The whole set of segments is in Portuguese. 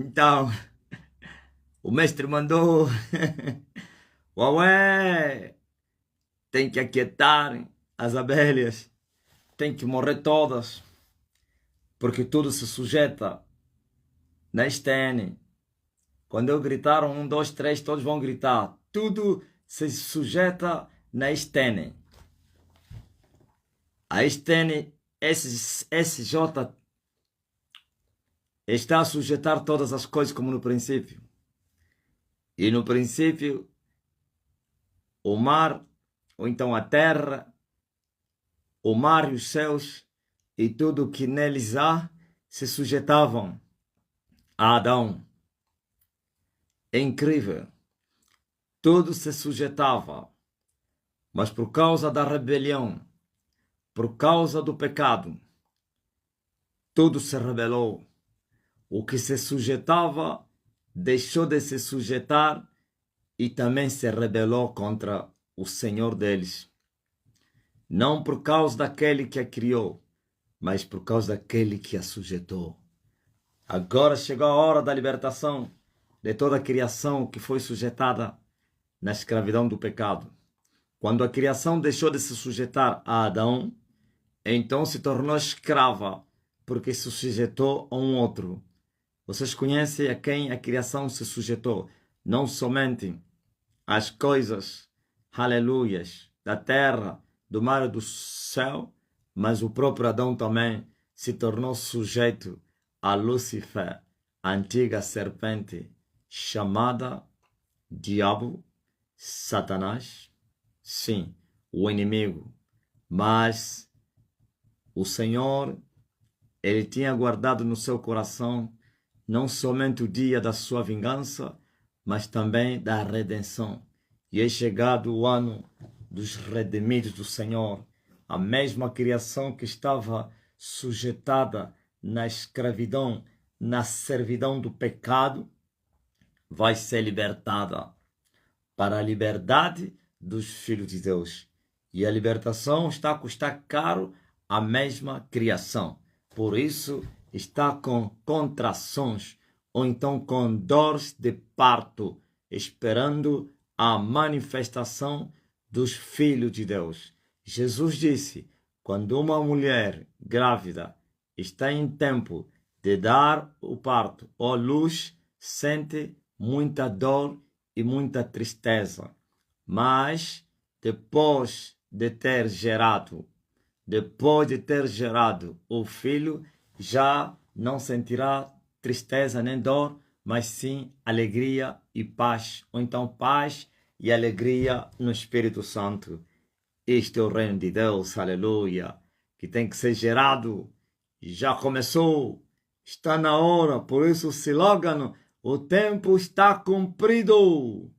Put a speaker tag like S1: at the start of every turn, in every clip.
S1: Então, o mestre mandou. Ué, tem que aquietar as abelhas, tem que morrer todas, porque tudo se sujeita na estene. Quando eu gritar um, dois, três, todos vão gritar. Tudo se sujeita na estene. A estene SJ está a sujeitar todas as coisas como no princípio. E no princípio, o mar, ou então a terra, o mar e os céus, e tudo o que neles há, se sujeitavam a Adão. É incrível. Tudo se sujeitava. Mas por causa da rebelião, por causa do pecado, tudo se rebelou. O que se sujeitava deixou de se sujeitar e também se rebelou contra o Senhor deles. Não por causa daquele que a criou, mas por causa daquele que a sujeitou. Agora chegou a hora da libertação de toda a criação que foi sujeitada na escravidão do pecado. Quando a criação deixou de se sujeitar a Adão, então se tornou escrava, porque se sujeitou a um outro. Vocês conhecem a quem a criação se sujeitou? Não somente as coisas, aleluias, da terra, do mar e do céu, mas o próprio Adão também se tornou sujeito a Lúcifer, a antiga serpente, chamada Diabo, Satanás, sim, o inimigo. Mas o Senhor, ele tinha guardado no seu coração não somente o dia da sua vingança, mas também da redenção. E é chegado o ano dos redimidos do Senhor. A mesma criação que estava sujeitada na escravidão, na servidão do pecado, vai ser libertada para a liberdade dos filhos de Deus. E a libertação está a custar caro à mesma criação. Por isso, está com contrações ou então com dores de parto, esperando a manifestação dos filhos de Deus. Jesus disse, quando uma mulher grávida está em tempo de dar o parto ou luz, sente muita dor e muita tristeza. Mas depois de ter gerado o filho, já não sentirá tristeza nem dor, mas sim alegria e paz, ou então paz e alegria no Espírito Santo. Este é o reino de Deus, aleluia, que tem que ser gerado, já começou, está na hora, por isso o slogan, o tempo está cumprido.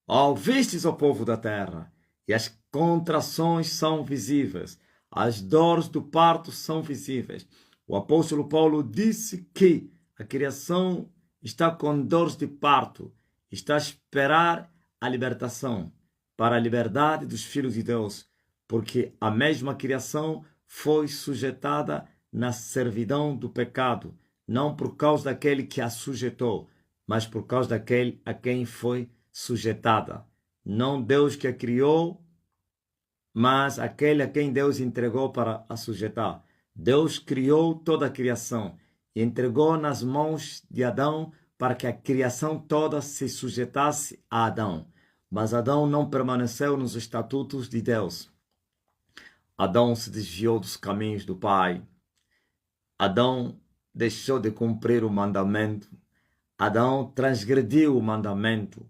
S1: Ouvistes, ó povo da terra, e as contrações são visíveis, as dores do parto são visíveis. O apóstolo Paulo disse que a criação está com dores de parto, está a esperar a libertação para a liberdade dos filhos de Deus, porque a mesma criação foi sujeitada na servidão do pecado, não por causa daquele que a sujeitou, mas por causa daquele a quem foi sujeitada. Não Deus que a criou, mas aquele a quem Deus entregou para a sujeitar. Deus criou toda a criação e entregou nas mãos de Adão para que a criação toda se sujeitasse a Adão. Mas Adão não permaneceu nos estatutos de Deus. Adão se desviou dos caminhos do Pai. Adão deixou de cumprir o mandamento. Adão transgrediu o mandamento.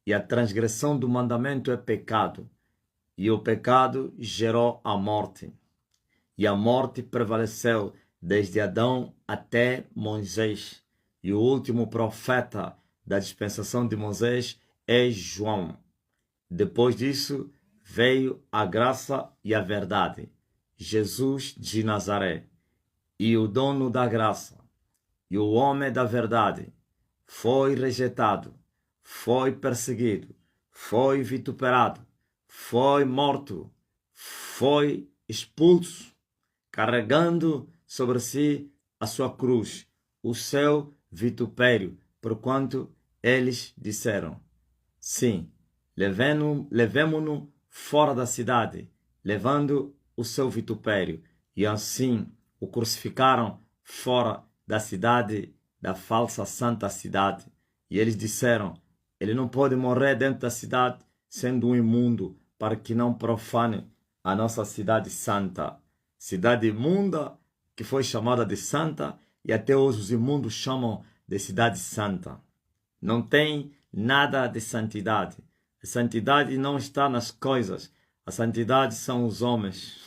S1: E a transgressão do mandamento é pecado. E o pecado gerou a morte. E a morte prevaleceu desde Adão até Moisés. E o último profeta da dispensação de Moisés é João. Depois disso veio a graça e a verdade, Jesus de Nazaré. E o dono da graça e o homem da verdade foi rejeitado, foi perseguido, foi vituperado, foi morto, foi expulso, carregando sobre si a sua cruz. o seu vitupério, porquanto eles disseram: sim, levemo-no fora da cidade, levando o seu vitupério. E assim o crucificaram fora da cidade, da falsa santa cidade. E eles disseram: ele não pode morrer dentro da cidade, sendo um imundo, para que não profane a nossa cidade santa. Cidade imunda, que foi chamada de santa, e até hoje os imundos chamam de cidade santa. Não tem nada de santidade. A santidade não está nas coisas. A santidade são os homens.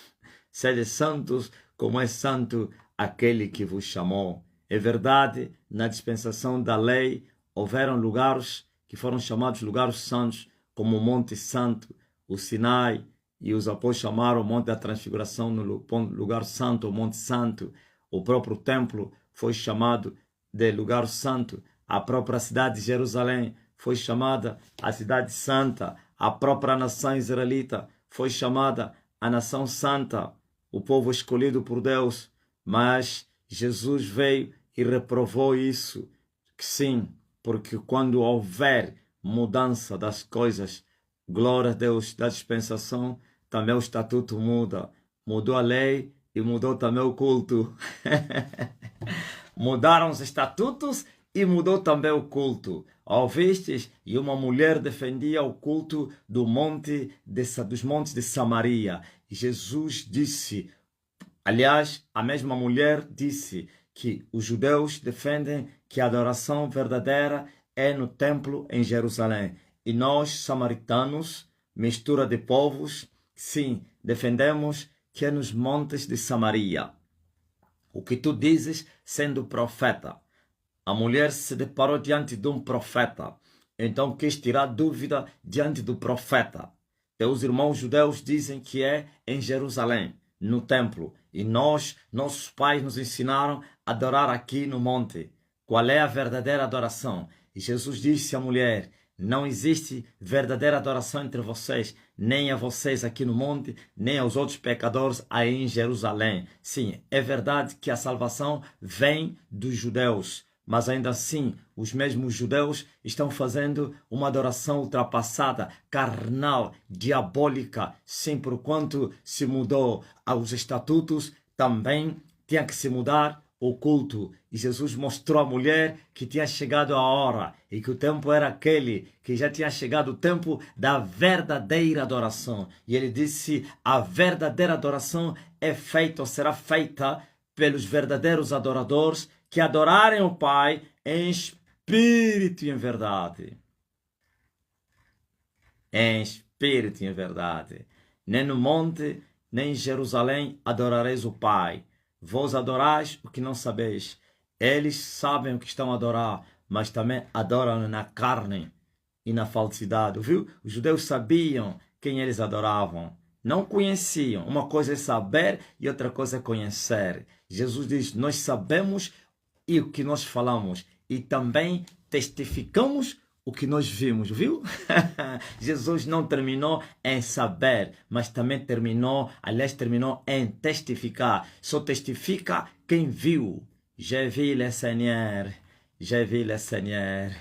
S1: Sede santos como é santo aquele que vos chamou. É verdade, na dispensação da lei, houveram lugares que foram chamados lugares santos, como o Monte Santo, o Sinai, e os apóstolos chamaram o Monte da Transfiguração no lugar santo, o Monte Santo. O próprio templo foi chamado de lugar santo. A própria cidade de Jerusalém foi chamada a cidade santa. A própria nação israelita foi chamada a nação santa, o povo escolhido por Deus. Mas Jesus veio e reprovou isso. Que sim, porque quando houver mudança das coisas, glória a Deus, da dispensação, também o estatuto muda. Mudou a lei e mudou também o culto. Mudaram os estatutos e mudou também o culto. Ouvistes? E uma mulher defendia o culto dos montes de Samaria. E Jesus disse, aliás, a mesma mulher disse que os judeus defendem que a adoração verdadeira é no templo em Jerusalém. E nós, samaritanos, mistura de povos, sim, defendemos que é nos montes de Samaria. O que tu dizes sendo profeta. A mulher se deparou diante de um profeta, então quis tirar dúvida diante do profeta. Teus irmãos judeus dizem que é em Jerusalém, no templo, e nossos pais nos ensinaram a adorar aqui no monte. Qual é a verdadeira adoração? E Jesus disse à mulher: não existe verdadeira adoração entre vocês, nem a vocês aqui no monte, nem aos outros pecadores aí em Jerusalém. Sim, é verdade que a salvação vem dos judeus, mas ainda assim os mesmos judeus estão fazendo uma adoração ultrapassada, carnal, diabólica. Sim, porquanto se mudou aos estatutos, também tinha que se mudar o culto. E Jesus mostrou à mulher que tinha chegado a hora e que o tempo era aquele, que já tinha chegado o tempo da verdadeira adoração. E ele disse: a verdadeira adoração é feita ou será feita pelos verdadeiros adoradores que adorarem o Pai em espírito e em verdade. Em espírito e em verdade. Nem no monte, nem em Jerusalém adorareis o Pai. Vós adorais o que não sabeis. Eles sabem o que estão a adorar, mas também adoram na carne e na falsidade. Viu? Os judeus sabiam quem eles adoravam. Não conheciam. Uma coisa é saber e outra coisa é conhecer. Jesus diz: nós sabemos e o que nós falamos, e também testificamos o que nós vimos, viu? Jesus não terminou em saber, mas também terminou em testificar. Só testifica quem viu. Je vis le Seigneur, je vis le Seigneur.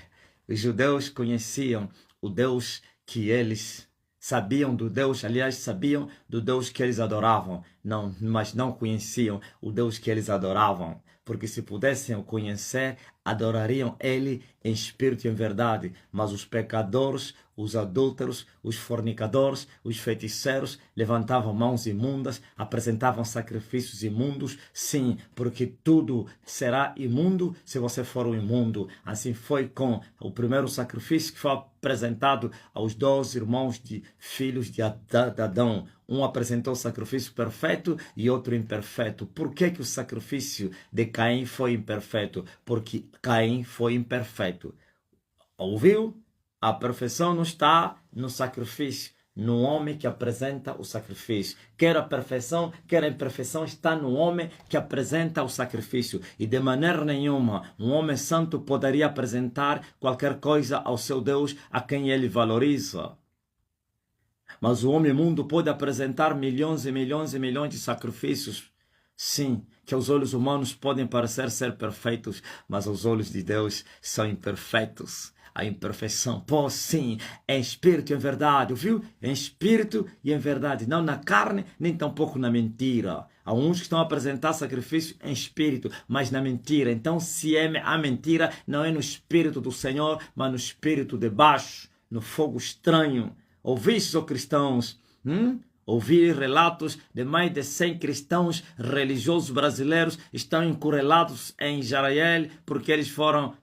S1: Os judeus conheciam o Deus que eles sabiam do Deus, aliás, sabiam do Deus que eles adoravam, não, mas não conheciam o Deus que eles adoravam. Porque se pudessem o conhecer, adorariam Ele em espírito e em verdade. Mas os pecadores, os adúlteros, os fornicadores, os feiticeiros levantavam mãos imundas, apresentavam sacrifícios imundos. Sim, porque tudo será imundo se você for um imundo. Assim foi com o primeiro sacrifício que foi apresentado aos 12 irmãos filhos de Adão. Um apresentou o sacrifício perfeito e outro imperfeito. Por que o sacrifício de Caim foi imperfeito? Porque Caim foi imperfeito. Ouviu? A perfeição não está no sacrifício, no homem que apresenta o sacrifício. Quer a perfeição, quer a imperfeição, está no homem que apresenta o sacrifício. E de maneira nenhuma, um homem santo poderia apresentar qualquer coisa ao seu Deus, a quem ele valoriza. Mas o homem imundo pode apresentar milhões e milhões e milhões de sacrifícios Sim, que aos olhos humanos podem parecer ser perfeitos, mas aos olhos de Deus são imperfeitos. A imperfeição, pô, sim, em espírito e em verdade, ouviu? Em espírito e em verdade, não na carne, nem tampouco na mentira. Há uns que estão a apresentar sacrifício em espírito, mas na mentira. Então, se é a mentira, não é no espírito do Senhor, mas no espírito de baixo, no fogo estranho. Ouvistes, ó cristãos? Ouvi relatos de mais de 100 cristãos religiosos brasileiros estão encurralados em Israel porque eles foram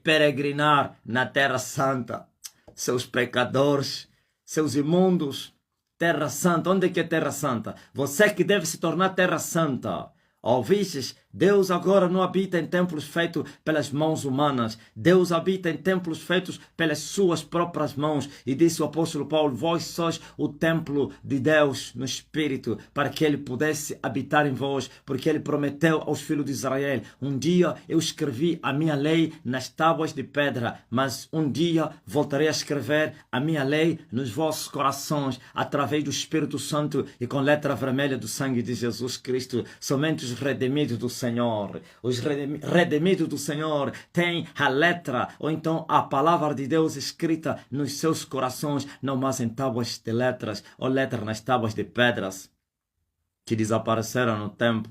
S1: peregrinar na Terra Santa. Seus pecadores, seus imundos. Terra Santa, onde é que é Terra Santa? Você que deve se tornar Terra Santa. Ouvistes? Deus agora não habita em templos feitos pelas mãos humanas. Deus habita em templos feitos pelas suas próprias mãos. E disse o apóstolo Paulo, vós sois o templo de Deus no Espírito, para que ele pudesse habitar em vós, porque ele prometeu aos filhos de Israel, um dia eu escrevi a minha lei nas tábuas de pedra, mas um dia voltarei a escrever a minha lei nos vossos corações, através do Espírito Santo e com letra vermelha do sangue de Jesus Cristo. Somente os redimidos do Senhor, os redimidos do Senhor têm a letra, ou então a palavra de Deus escrita nos seus corações, não mais em tábuas de letras, ou letras nas tábuas de pedras, que desapareceram no tempo.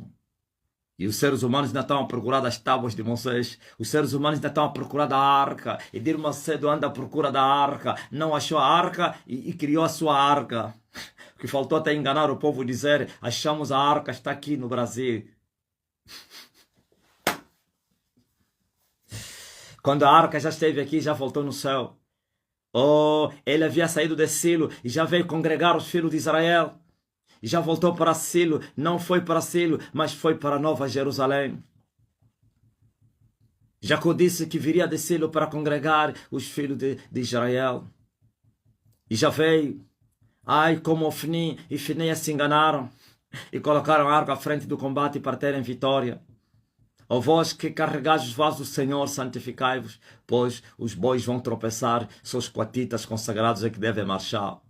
S1: E os seres humanos ainda estão a procurar das tábuas de Moisés. Os seres humanos ainda estão a procurar da arca. E Edir Macedo anda à procura da arca. Não achou a arca e criou a sua arca. O que faltou até enganar o povo, dizer, achamos a arca, está aqui no Brasil. Quando a arca já esteve aqui, já voltou no céu. Oh, ele havia saído de Silo e já veio congregar os filhos de Israel. E já voltou para Silo. Não foi para Silo, mas foi para Nova Jerusalém. Jacó disse que viria de Silo para congregar os filhos de Israel. E já veio. Ai, como Ofni e Finéias se enganaram e colocaram a arca à frente do combate para terem vitória. Ó vós que carregais os vasos do Senhor, santificai-vos, pois os bois vão tropeçar, são os coatitas consagrados é que devem marchar.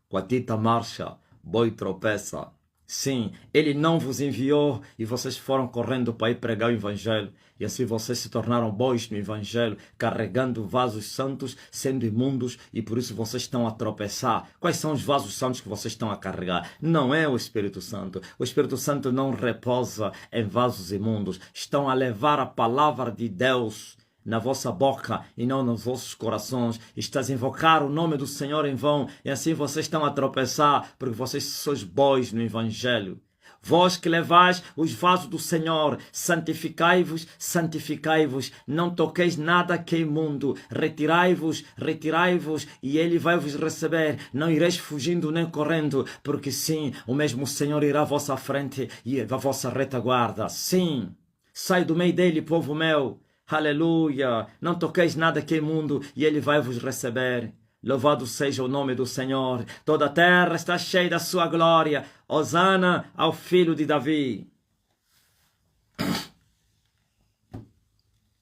S1: Coatita marcha, boi tropeça. Sim, ele não vos enviou e vocês foram correndo para ir pregar o Evangelho. E assim vocês se tornaram bois no Evangelho, carregando vasos santos, sendo imundos, e por isso vocês estão a tropeçar. Quais são os vasos santos que vocês estão a carregar? Não é o Espírito Santo. O Espírito Santo não repousa em vasos imundos. Estão a levar a palavra de Deus na vossa boca e não nos vossos corações. Estás a invocar o nome do Senhor em vão, e assim vocês estão a tropeçar, porque vocês sois bois no Evangelho. Vós que levais os vasos do Senhor, santificai-vos, santificai-vos, não toqueis nada que é imundo, retirai-vos, retirai-vos, e Ele vai vos receber, não ireis fugindo nem correndo, porque sim, o mesmo Senhor irá à vossa frente e à vossa retaguarda. Sim, sai do meio dele, povo meu, aleluia, não toqueis nada que é imundo, e Ele vai vos receber. Louvado seja o nome do Senhor. Toda a terra está cheia da sua glória. Hosana ao filho de Davi.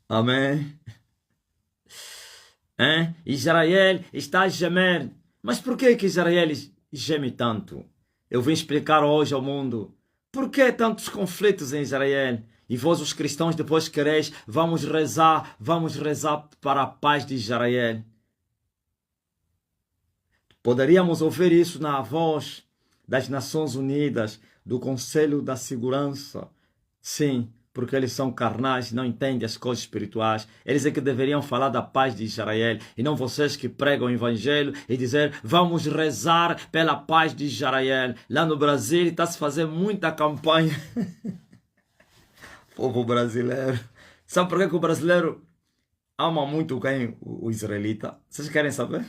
S1: Amém. Israel está a gemer. Mas por que Israel geme tanto? Eu vim explicar hoje ao mundo. Por que tantos conflitos em Israel? E vós, os cristãos, depois quereis, vamos rezar para a paz de Israel. Poderíamos ouvir isso na voz das Nações Unidas, do Conselho da Segurança. Sim, porque eles são carnais, não entendem as coisas espirituais. Eles é que deveriam falar da paz de Israel, e não vocês que pregam o Evangelho e dizer, vamos rezar pela paz de Israel. Lá no Brasil está-se fazendo muita campanha. Povo brasileiro. Sabe por que o brasileiro ama muito quem? O israelita? Vocês querem saber?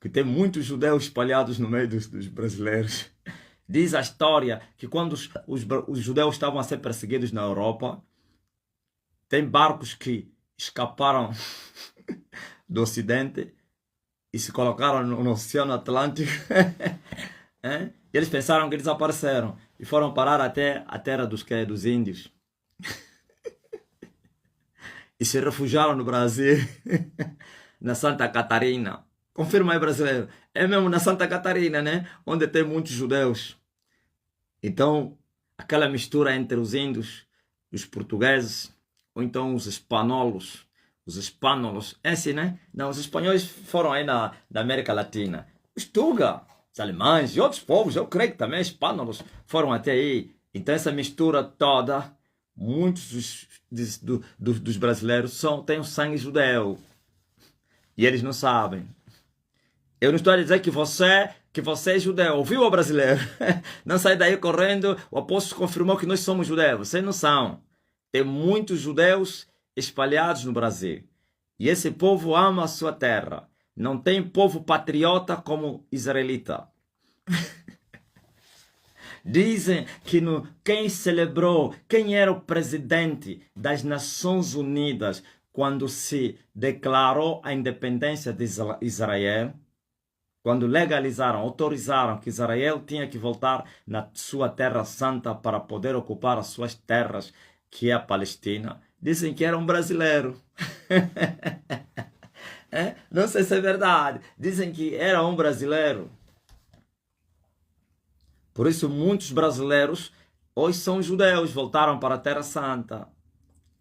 S1: Que tem muitos judeus espalhados no meio dos brasileiros. Diz a história que quando os judeus estavam a ser perseguidos na Europa, tem barcos que escaparam do Ocidente e se colocaram no Oceano Atlântico. E eles pensaram que eles desapareceram e foram parar até a terra dos índios. E se refugiaram no Brasil, na Santa Catarina. Confirma aí, brasileiro. É mesmo na Santa Catarina, né? Onde tem muitos judeus. Então, aquela mistura entre os índios, os portugueses, ou então os espanholos. Os espanholos, é assim, né? Não, os espanhóis foram aí da América Latina. Os tuga, os alemães e outros povos, eu creio que também espanholos foram até aí. Então essa mistura toda, muitos dos brasileiros têm o sangue judeu. E eles não sabem. Eu não estou a dizer que você é judeu, ouviu, o brasileiro? Não sai daí correndo, o apóstolo confirmou que nós somos judeus. Vocês não são. Tem muitos judeus espalhados no Brasil. E esse povo ama a sua terra. Não tem povo patriota como israelita. Dizem que quem era o presidente das Nações Unidas quando se declarou a independência de Israel, quando legalizaram, autorizaram que Israel tinha que voltar na sua terra santa para poder ocupar as suas terras, que é a Palestina, dizem que era um brasileiro. É? Não sei se é verdade. Dizem que era um brasileiro. Por isso muitos brasileiros hoje são judeus, voltaram para a Terra Santa.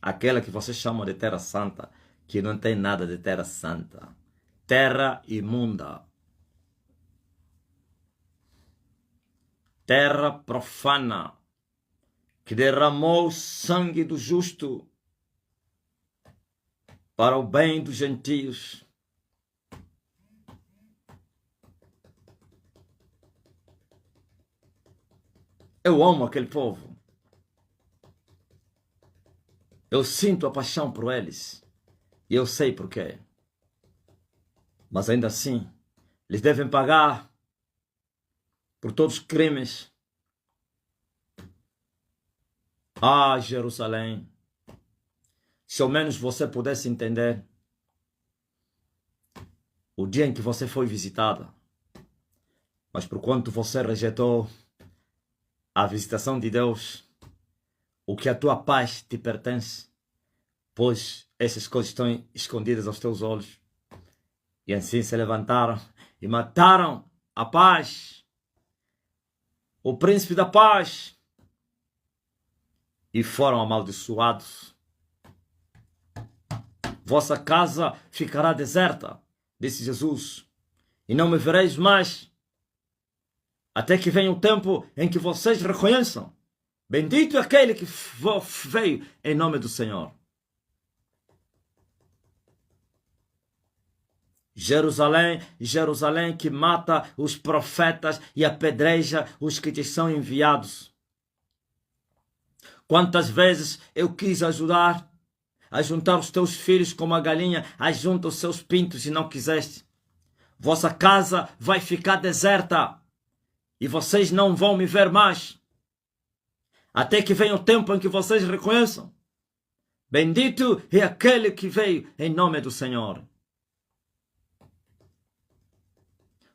S1: Aquela que vocês chamam de Terra Santa, que não tem nada de Terra Santa. Terra imunda. Terra profana, que derramou o sangue do justo para o bem dos gentios. Eu amo aquele povo. Eu sinto a paixão por eles. E eu sei porquê. Mas ainda assim, eles devem pagar por todos os crimes. Ah, Jerusalém, se ao menos você pudesse entender o dia em que você foi visitada, mas por quanto você rejeitou a visitação de Deus, o que a tua paz te pertence, pois essas coisas estão escondidas aos teus olhos. E assim se levantaram e mataram a paz, o príncipe da paz, e foram amaldiçoados. Vossa casa ficará deserta, disse Jesus, e não me vereis mais, até que venha o tempo em que vocês reconheçam: bendito é aquele que veio em nome do Senhor. Jerusalém, Jerusalém, que mata os profetas e apedreja os que te são enviados. Quantas vezes eu quis ajudar a juntar os teus filhos como a galinha ajunta os seus pintos e não quiseste. Vossa casa vai ficar deserta e vocês não vão me ver mais, até que venha o tempo em que vocês reconheçam: bendito é aquele que veio em nome do Senhor.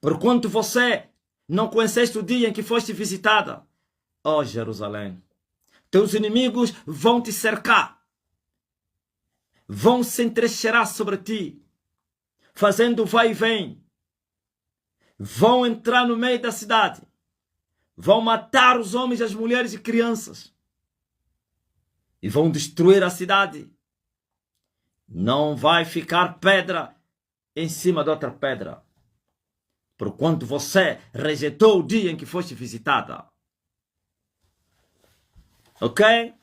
S1: Porquanto você não conheceste o dia em que foste visitada, ó Jerusalém, teus inimigos vão te cercar, vão se entrincheirar sobre ti, fazendo vai e vem, vão entrar no meio da cidade, vão matar os homens, as mulheres e crianças, e vão destruir a cidade. Não vai ficar pedra em cima de outra pedra, porquanto você rejeitou o dia em que foste visitada. Ok?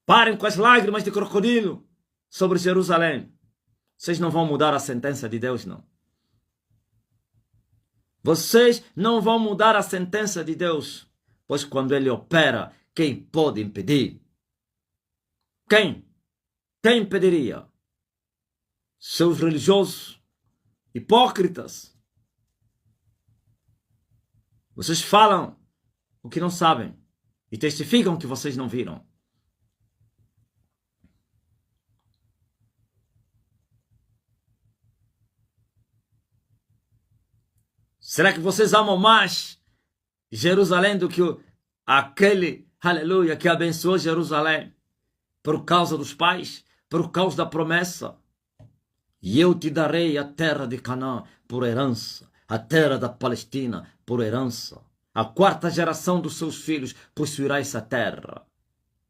S1: Parem com as lágrimas de crocodilo sobre Jerusalém. Vocês não vão mudar a sentença de Deus, não. Vocês não vão mudar a sentença de Deus, pois quando Ele opera, quem pode impedir? Quem? Quem impediria? Seus religiosos hipócritas. Vocês falam o que não sabem e testificam que vocês não viram. Será que vocês amam mais Jerusalém do que aquele, aleluia, que abençoou Jerusalém por causa dos pais, por causa da promessa? E eu te darei a terra de Canaã por herança, a terra da Palestina por herança. A quarta geração dos seus filhos possuirá essa terra.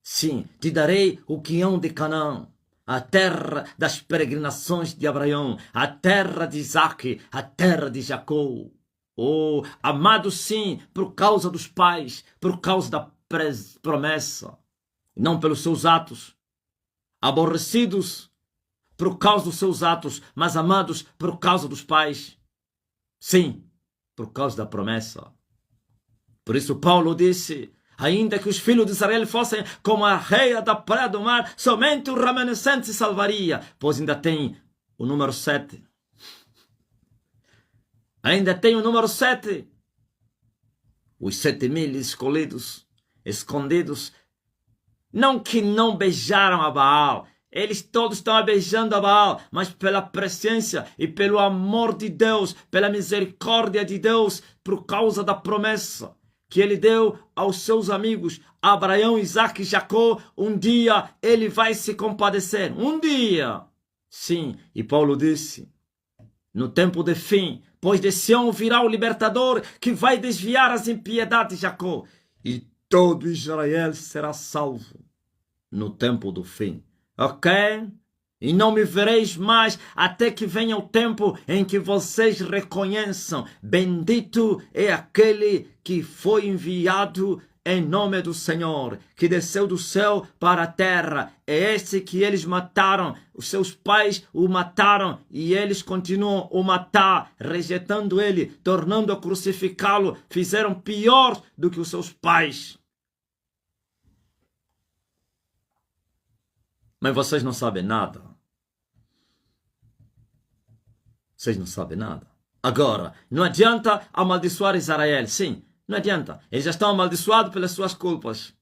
S1: Sim, te darei o Quião de Canaã, a terra das peregrinações de Abraão, a terra de Isaque, a terra de Jacó. Oh, amados sim, por causa dos pais, por causa da promessa, não pelos seus atos. Aborrecidos por causa dos seus atos, mas amados por causa dos pais. Sim, por causa da promessa. Por isso Paulo disse, ainda que os filhos de Israel fossem como a areia da praia do mar, somente o remanescente se salvaria, pois ainda tem o número 7. Ainda tem o número 7. Os 7.000 escolhidos, escondidos, não que não beijaram a Baal, eles todos estão beijando a Baal, mas pela presença e pelo amor de Deus, pela misericórdia de Deus, por causa da promessa que ele deu aos seus amigos, Abraão, Isaque e Jacó, um dia ele vai se compadecer. Um dia. Sim, e Paulo disse, no tempo de fim, pois de Sião virá o libertador que vai desviar as impiedades de Jacó, e todo Israel será salvo no tempo do fim. Ok? E não me vereis mais até que venha o tempo em que vocês reconheçam, bendito é aquele que foi enviado em nome do Senhor, que desceu do céu para a terra. É esse que eles mataram, os seus pais o mataram e eles continuam a matar, rejeitando ele, tornando a crucificá-lo. Fizeram pior do que os seus pais. Mas vocês não sabem nada. Vocês não sabem nada. Agora, não adianta amaldiçoar Israel. Sim, não adianta. Eles já estão amaldiçoados pelas suas culpas.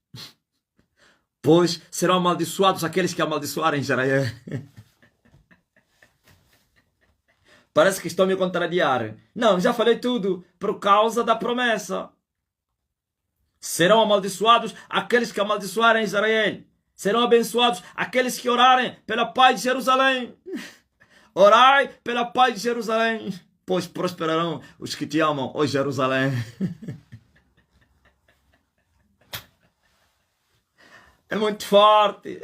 S1: Pois serão amaldiçoados aqueles que amaldiçoarem Israel. Parece que estão me contrariar. Não, já falei tudo por causa da promessa. Serão amaldiçoados aqueles que amaldiçoarem Israel. Serão abençoados aqueles que orarem pela paz de Jerusalém. Orai pela paz de Jerusalém, pois prosperarão os que te amam, ó Jerusalém. É muito forte.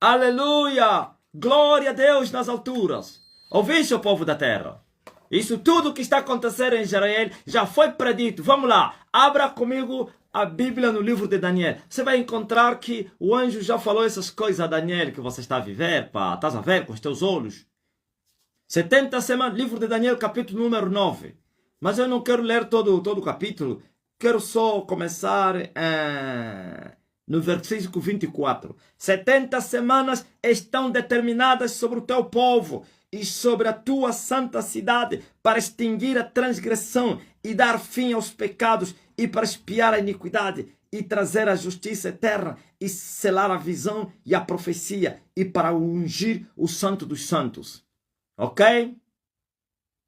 S1: Aleluia! Glória a Deus nas alturas. Ouviste, o povo da terra? Isso tudo que está acontecendo em Israel já foi predito. Vamos lá, abra comigo a Bíblia no livro de Daniel. Você vai encontrar que o anjo já falou essas coisas a Daniel que você está a viver, pá. Estás a ver com os teus olhos. 70 semanas, livro de Daniel, capítulo número 9. Mas eu não quero ler todo o capítulo. Quero só começar no versículo 24. 70 semanas estão determinadas sobre o teu povo e sobre a tua santa cidade para extinguir a transgressão e dar fim aos pecados e para expiar a iniquidade e trazer a justiça eterna e selar a visão e a profecia e para ungir o santo dos santos. Ok?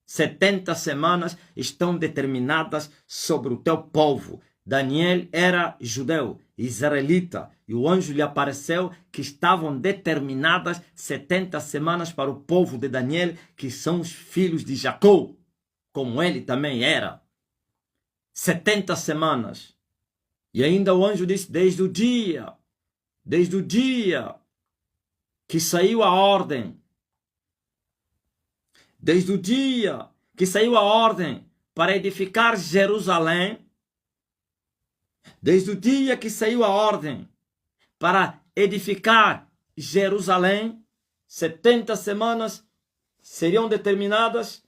S1: 70 semanas estão determinadas sobre o teu povo. Daniel era judeu, israelita, e o anjo lhe apareceu que estavam determinadas 70 semanas para o povo de Daniel, que são os filhos de Jacó, como ele também era. 70 semanas. E ainda o anjo disse, desde o dia que saiu a ordem, desde o dia que saiu a ordem para edificar Jerusalém, desde o dia que saiu a ordem para edificar Jerusalém, 70 semanas seriam determinadas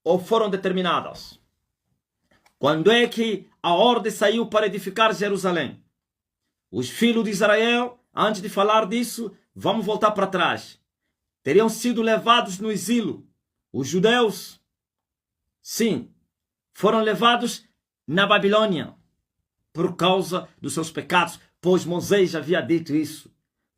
S1: ou foram determinadas. Quando é que a ordem saiu para edificar Jerusalém? Os filhos de Israel, antes de falar disso, vamos voltar para trás. Teriam sido levados no exílio. Os judeus, sim, foram levados na Babilônia por causa dos seus pecados, pois Moisés havia dito isso.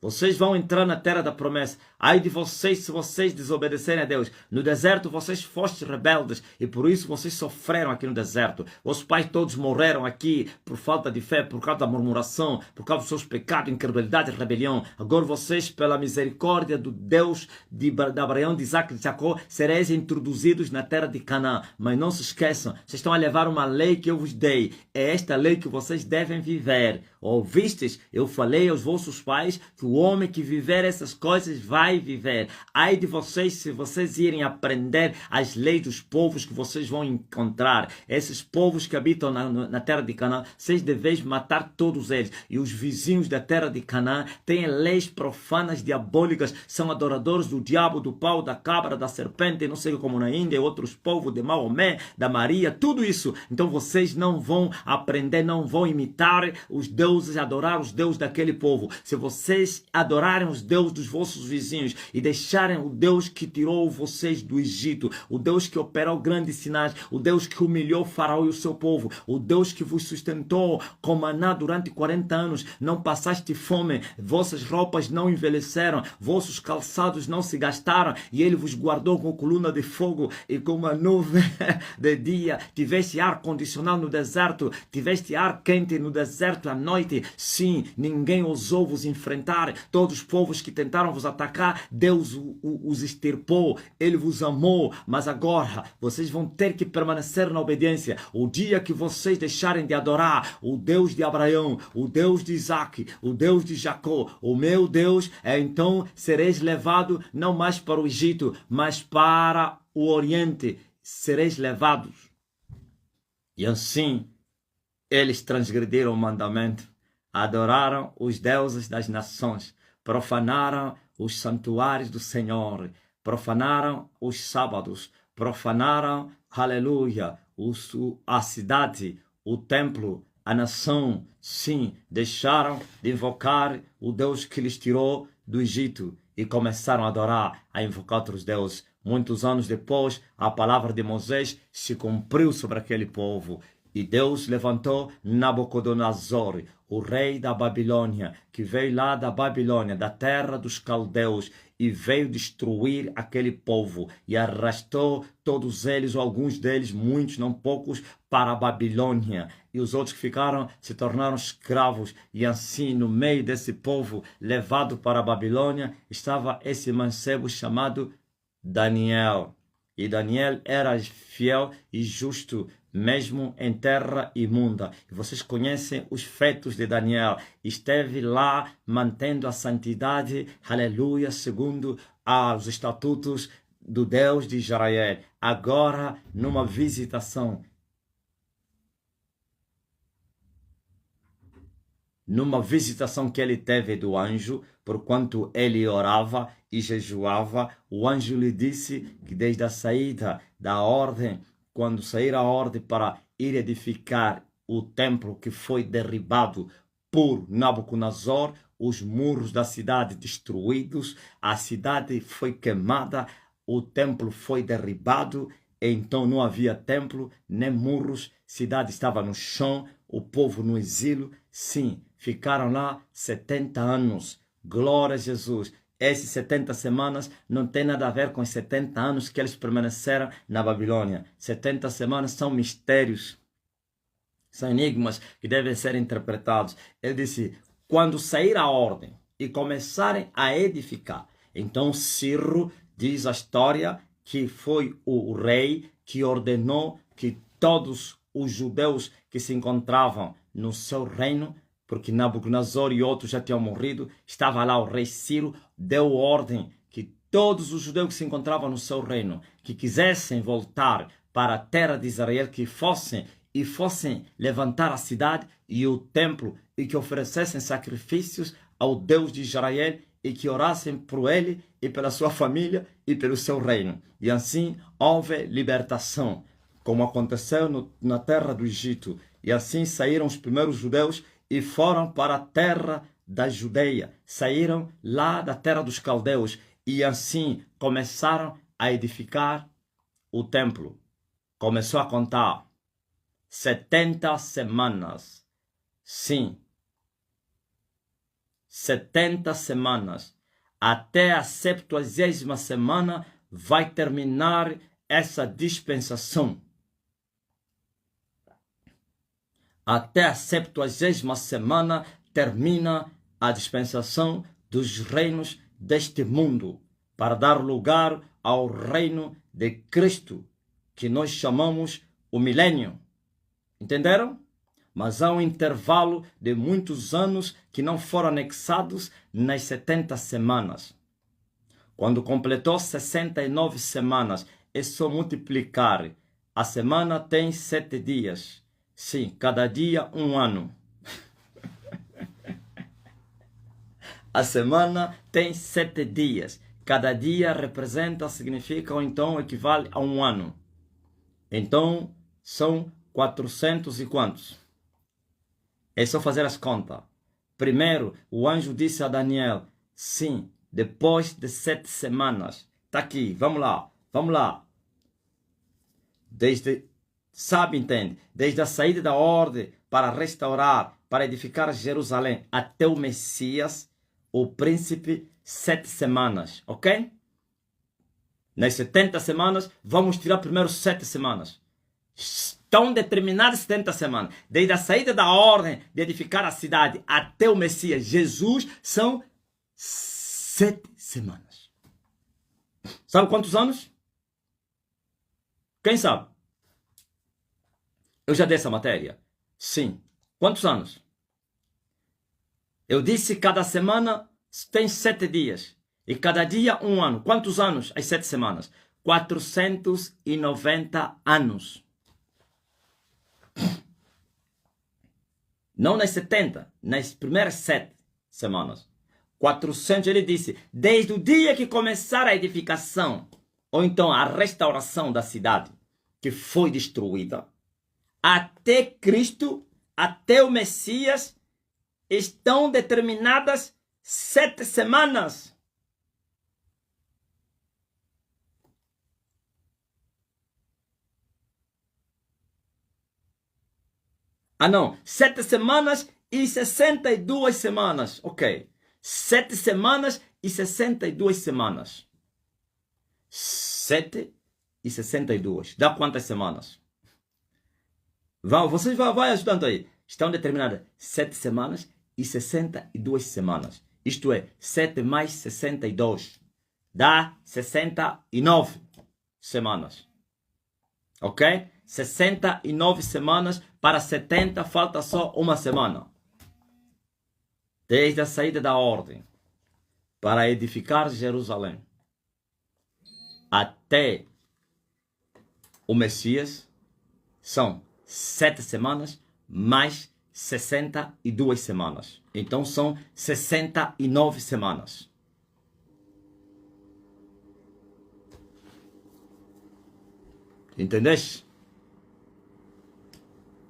S1: Vocês vão entrar na terra da promessa. Ai de vocês se vocês desobedecerem a Deus. No deserto vocês fostes rebeldes e por isso vocês sofreram aqui no deserto. Vossos pais todos morreram aqui por falta de fé, por causa da murmuração, por causa dos seus pecados, incredulidade e rebelião. Agora vocês, pela misericórdia do Deus de Abraão, de Isaac e de Jacó, sereis introduzidos na terra de Canaã. Mas não se esqueçam, vocês estão a levar uma lei que eu vos dei. É esta lei que vocês devem viver. Ouvistes? Eu falei aos vossos pais que o homem que viver essas coisas vai viver. Ai de vocês se vocês irem aprender as leis dos povos que vocês vão encontrar. Esses povos que habitam na terra de Canaã, vocês deveis matar todos eles. E os vizinhos da terra de Canaã têm leis profanas, diabólicas, são adoradores do diabo, do pau, da cabra, da serpente, não sei como na Índia, outros povos de Maomé, da Maria, tudo isso. Então vocês não vão aprender, não vão imitar os deuses, adorar os deuses daquele povo. Se vocês adorarem os deuses dos vossos vizinhos e deixarem o Deus que tirou vocês do Egito, o Deus que operou grandes sinais, o Deus que humilhou o faraó e o seu povo, o Deus que vos sustentou com maná durante 40 anos, não passaste fome, vossas roupas não envelheceram, vossos calçados não se gastaram e ele vos guardou com coluna de fogo e com uma nuvem de dia, tiveste ar condicionado no deserto, tiveste ar quente no deserto à noite. Sim, ninguém ousou vos enfrentar. Todos os povos que tentaram vos atacar, Deus os extirpou. Ele vos amou. Mas agora vocês vão ter que permanecer na obediência. O dia que vocês deixarem de adorar o Deus de Abraão, o Deus de Isaac, o Deus de Jacó, o meu Deus, então sereis levado não mais para o Egito, mas para o Oriente. Sereis levados. E assim eles transgrediram o mandamento. Adoraram os deuses das nações, profanaram os santuários do Senhor, profanaram os sábados, profanaram, aleluia, a cidade, o templo, a nação. Sim, deixaram de invocar o Deus que lhes tirou do Egito e começaram a adorar, a invocar outros deuses. Muitos anos depois, a palavra de Moisés se cumpriu sobre aquele povo. E Deus levantou Nabucodonosor, o rei da Babilônia, que veio lá da Babilônia, da terra dos caldeus, e veio destruir aquele povo. E arrastou todos eles, ou alguns deles, muitos, não poucos, para a Babilônia. E os outros que ficaram se tornaram escravos. E assim, no meio desse povo levado para a Babilônia, estava esse mancebo chamado Daniel. E Daniel era fiel e justo, mesmo em terra imunda. E vocês conhecem os feitos de Daniel. Esteve lá mantendo a santidade, aleluia, segundo os estatutos do Deus de Israel. Agora, numa visitação, que ele teve do anjo, porquanto ele orava e jejuava, o anjo lhe disse que desde a saída da ordem, quando sair a ordem para ir edificar o templo que foi derribado por Nabucodonosor, os muros da cidade destruídos, a cidade foi queimada, o templo foi derribado, então não havia templo, nem muros, cidade estava no chão, o povo no exílio. Sim, ficaram lá 70 anos. Glória a Jesus. Esses 70 semanas não tem nada a ver com os 70 anos que eles permaneceram na Babilônia. 70 semanas são mistérios, são enigmas que devem ser interpretados. Ele disse, quando sair a ordem e começarem a edificar, então Ciro, diz a história, que foi o rei que ordenou que todos os judeus que se encontravam no seu reino, porque Nabucodonosor e outros já tinham morrido, estava lá o rei Ciro, deu ordem que todos os judeus que se encontravam no seu reino, que quisessem voltar para a terra de Israel, que fossem levantar a cidade e o templo, e que oferecessem sacrifícios ao Deus de Israel, e que orassem por ele e pela sua família e pelo seu reino. E assim houve libertação, como aconteceu na terra do Egito. E assim saíram os primeiros judeus e foram para a terra da Judeia. Saíram lá da terra dos caldeus e assim começaram a edificar o templo. Começou a contar 70 semanas. Sim. 70 semanas. Até a 70ª semana vai terminar essa dispensação. Até a 70ª semana termina a dispensação dos reinos deste mundo, para dar lugar ao reino de Cristo, que nós chamamos o milênio. Entenderam? Mas há um intervalo de muitos anos que não foram anexados nas 70 semanas. Quando completou 69 semanas, é só multiplicar. A semana tem 7 dias. Sim, cada dia um ano. A semana tem 7 dias. Cada dia representa, significa, ou então equivale a um ano. Então, são 400 e quantos? É só fazer as contas. Primeiro, o anjo disse a Daniel, sim, depois de 7 semanas. Está aqui, vamos lá, vamos lá. Entende? Desde a saída da ordem para restaurar, para edificar Jerusalém, até o Messias, o príncipe, 7 semanas, ok? Nas 70 semanas, vamos tirar primeiro 7 semanas. Estão determinadas 70 semanas. Desde a saída da ordem de edificar a cidade até o Messias, Jesus, são 7 semanas. Sabe quantos anos? Quem sabe? Eu já dei essa matéria. Sim. Quantos anos? Eu disse cada semana tem 7 dias. E cada dia um ano. Quantos anos? As 7 semanas. 490 anos. Não nas 70, nas primeiras 7 semanas. 400, ele disse, desde o dia que começar a edificação, ou então a restauração da cidade, que foi destruída, até Cristo, até o Messias, estão determinadas 7 semanas. Ah, não. 7 semanas e 62 semanas. Ok. 7 semanas e 62 semanas. 7 e 62. Dá quantas semanas? Vocês vão ajudando aí. Estão determinadas 7 semanas e 62 semanas. Isto é, 7 mais 62. Dá 69 semanas. Ok? 69 semanas para 70, falta só uma semana. Desde a saída da ordem para edificar Jerusalém até o Messias são 7 semanas mais 62 semanas. Então são 69 semanas. Entendeste?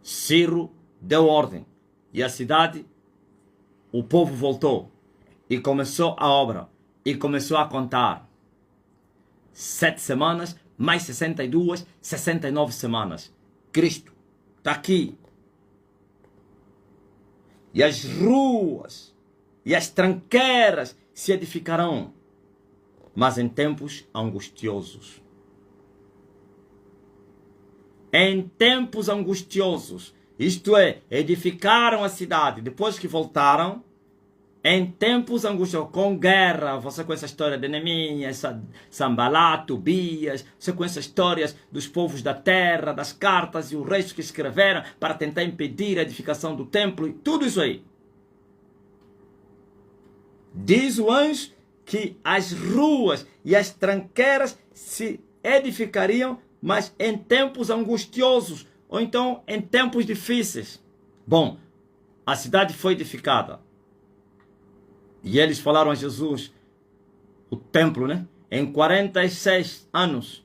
S1: Ciro deu ordem e a cidade, o povo voltou e começou a obra e começou a contar 7 semanas mais 62, 69 semanas. Cristo está aqui. E as ruas e as tranqueiras se edificarão, mas em tempos angustiosos. Em tempos angustiosos, isto é, edificaram a cidade, depois que voltaram, em tempos angustiosos, com guerra. Você conhece a história de Neemias, Sanbalat, Tobias, você conhece as histórias dos povos da terra, das cartas e os reis que escreveram para tentar impedir a edificação do templo, e tudo isso aí. Diz o anjo que as ruas e as tranqueiras se edificariam, mas em tempos angustiosos, ou então em tempos difíceis. Bom, a cidade foi edificada. E eles falaram a Jesus, o templo, né? Em 46 anos,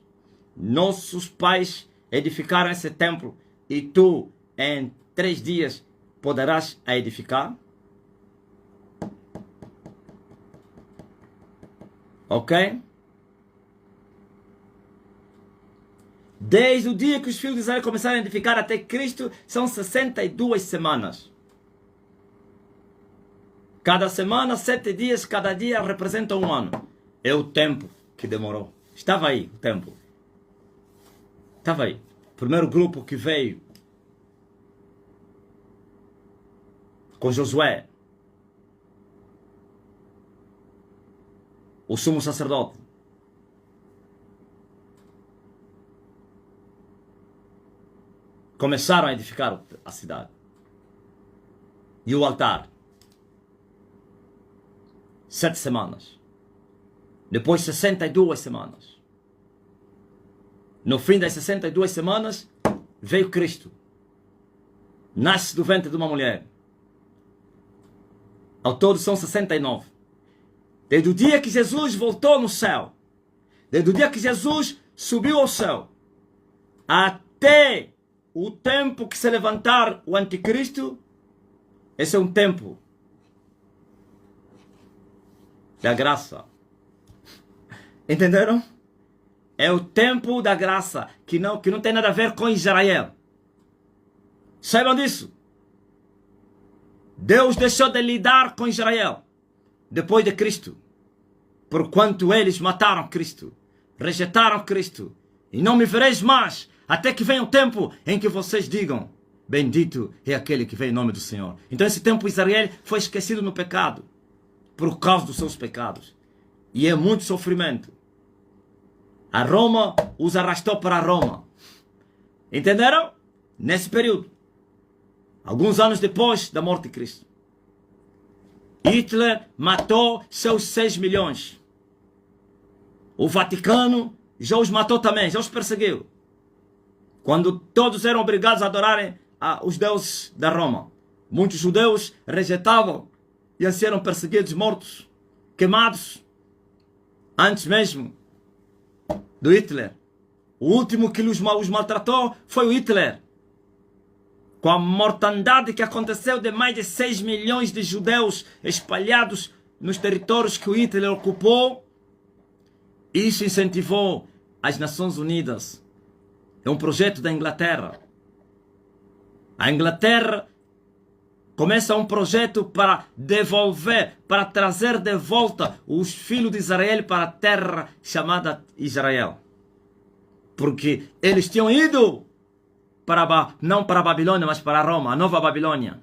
S1: nossos pais edificaram esse templo, e tu, em 3 dias, poderás a edificar? Ok? Desde o dia que os filhos de Israel começaram a edificar até Cristo, são 62 semanas. Cada semana, 7 dias, cada dia representa um ano. É o tempo que demorou. Estava aí o tempo. Estava aí. O primeiro grupo que veio com Josué, o sumo sacerdote. Começaram a edificar a cidade. E o altar. 7 semanas. Depois 62 semanas. No fim das 62 semanas, veio Cristo. Nasce do ventre de uma mulher. Ao todo são 69. Desde o dia que Jesus voltou no céu, desde o dia que Jesus subiu ao céu, até o tempo que se levantar o anticristo, esse é um tempo da graça. Entenderam? É o tempo da graça, que não tem nada a ver com Israel. Saibam disso. Deus deixou de lidar com Israel depois de Cristo, porquanto eles mataram Cristo, rejeitaram Cristo, e não me vereis mais, até que venha o tempo em que vocês digam, bendito é aquele que vem em nome do Senhor. Então esse tempo Israel foi esquecido no pecado, por causa dos seus pecados, e é muito sofrimento. A Roma os arrastou para Roma. Entenderam? Nesse período. Alguns anos depois da morte de Cristo. Hitler matou seus 6 milhões. O Vaticano já os matou também, já os perseguiu. Quando todos eram obrigados a adorarem os deuses da Roma. Muitos judeus rejeitavam e assim eram perseguidos, mortos, queimados. Antes mesmo do Hitler. O último que os maltratou foi o Hitler. Com a mortandade que aconteceu de mais de 6 milhões de judeus espalhados nos territórios que o Hitler ocupou, isso incentivou as Nações Unidas. É um projeto da Inglaterra. A Inglaterra começa um projeto para devolver, para trazer de volta os filhos de Israel para a terra chamada Israel. Porque eles tinham ido não para a Babilônia, mas para Roma, a Nova Babilônia.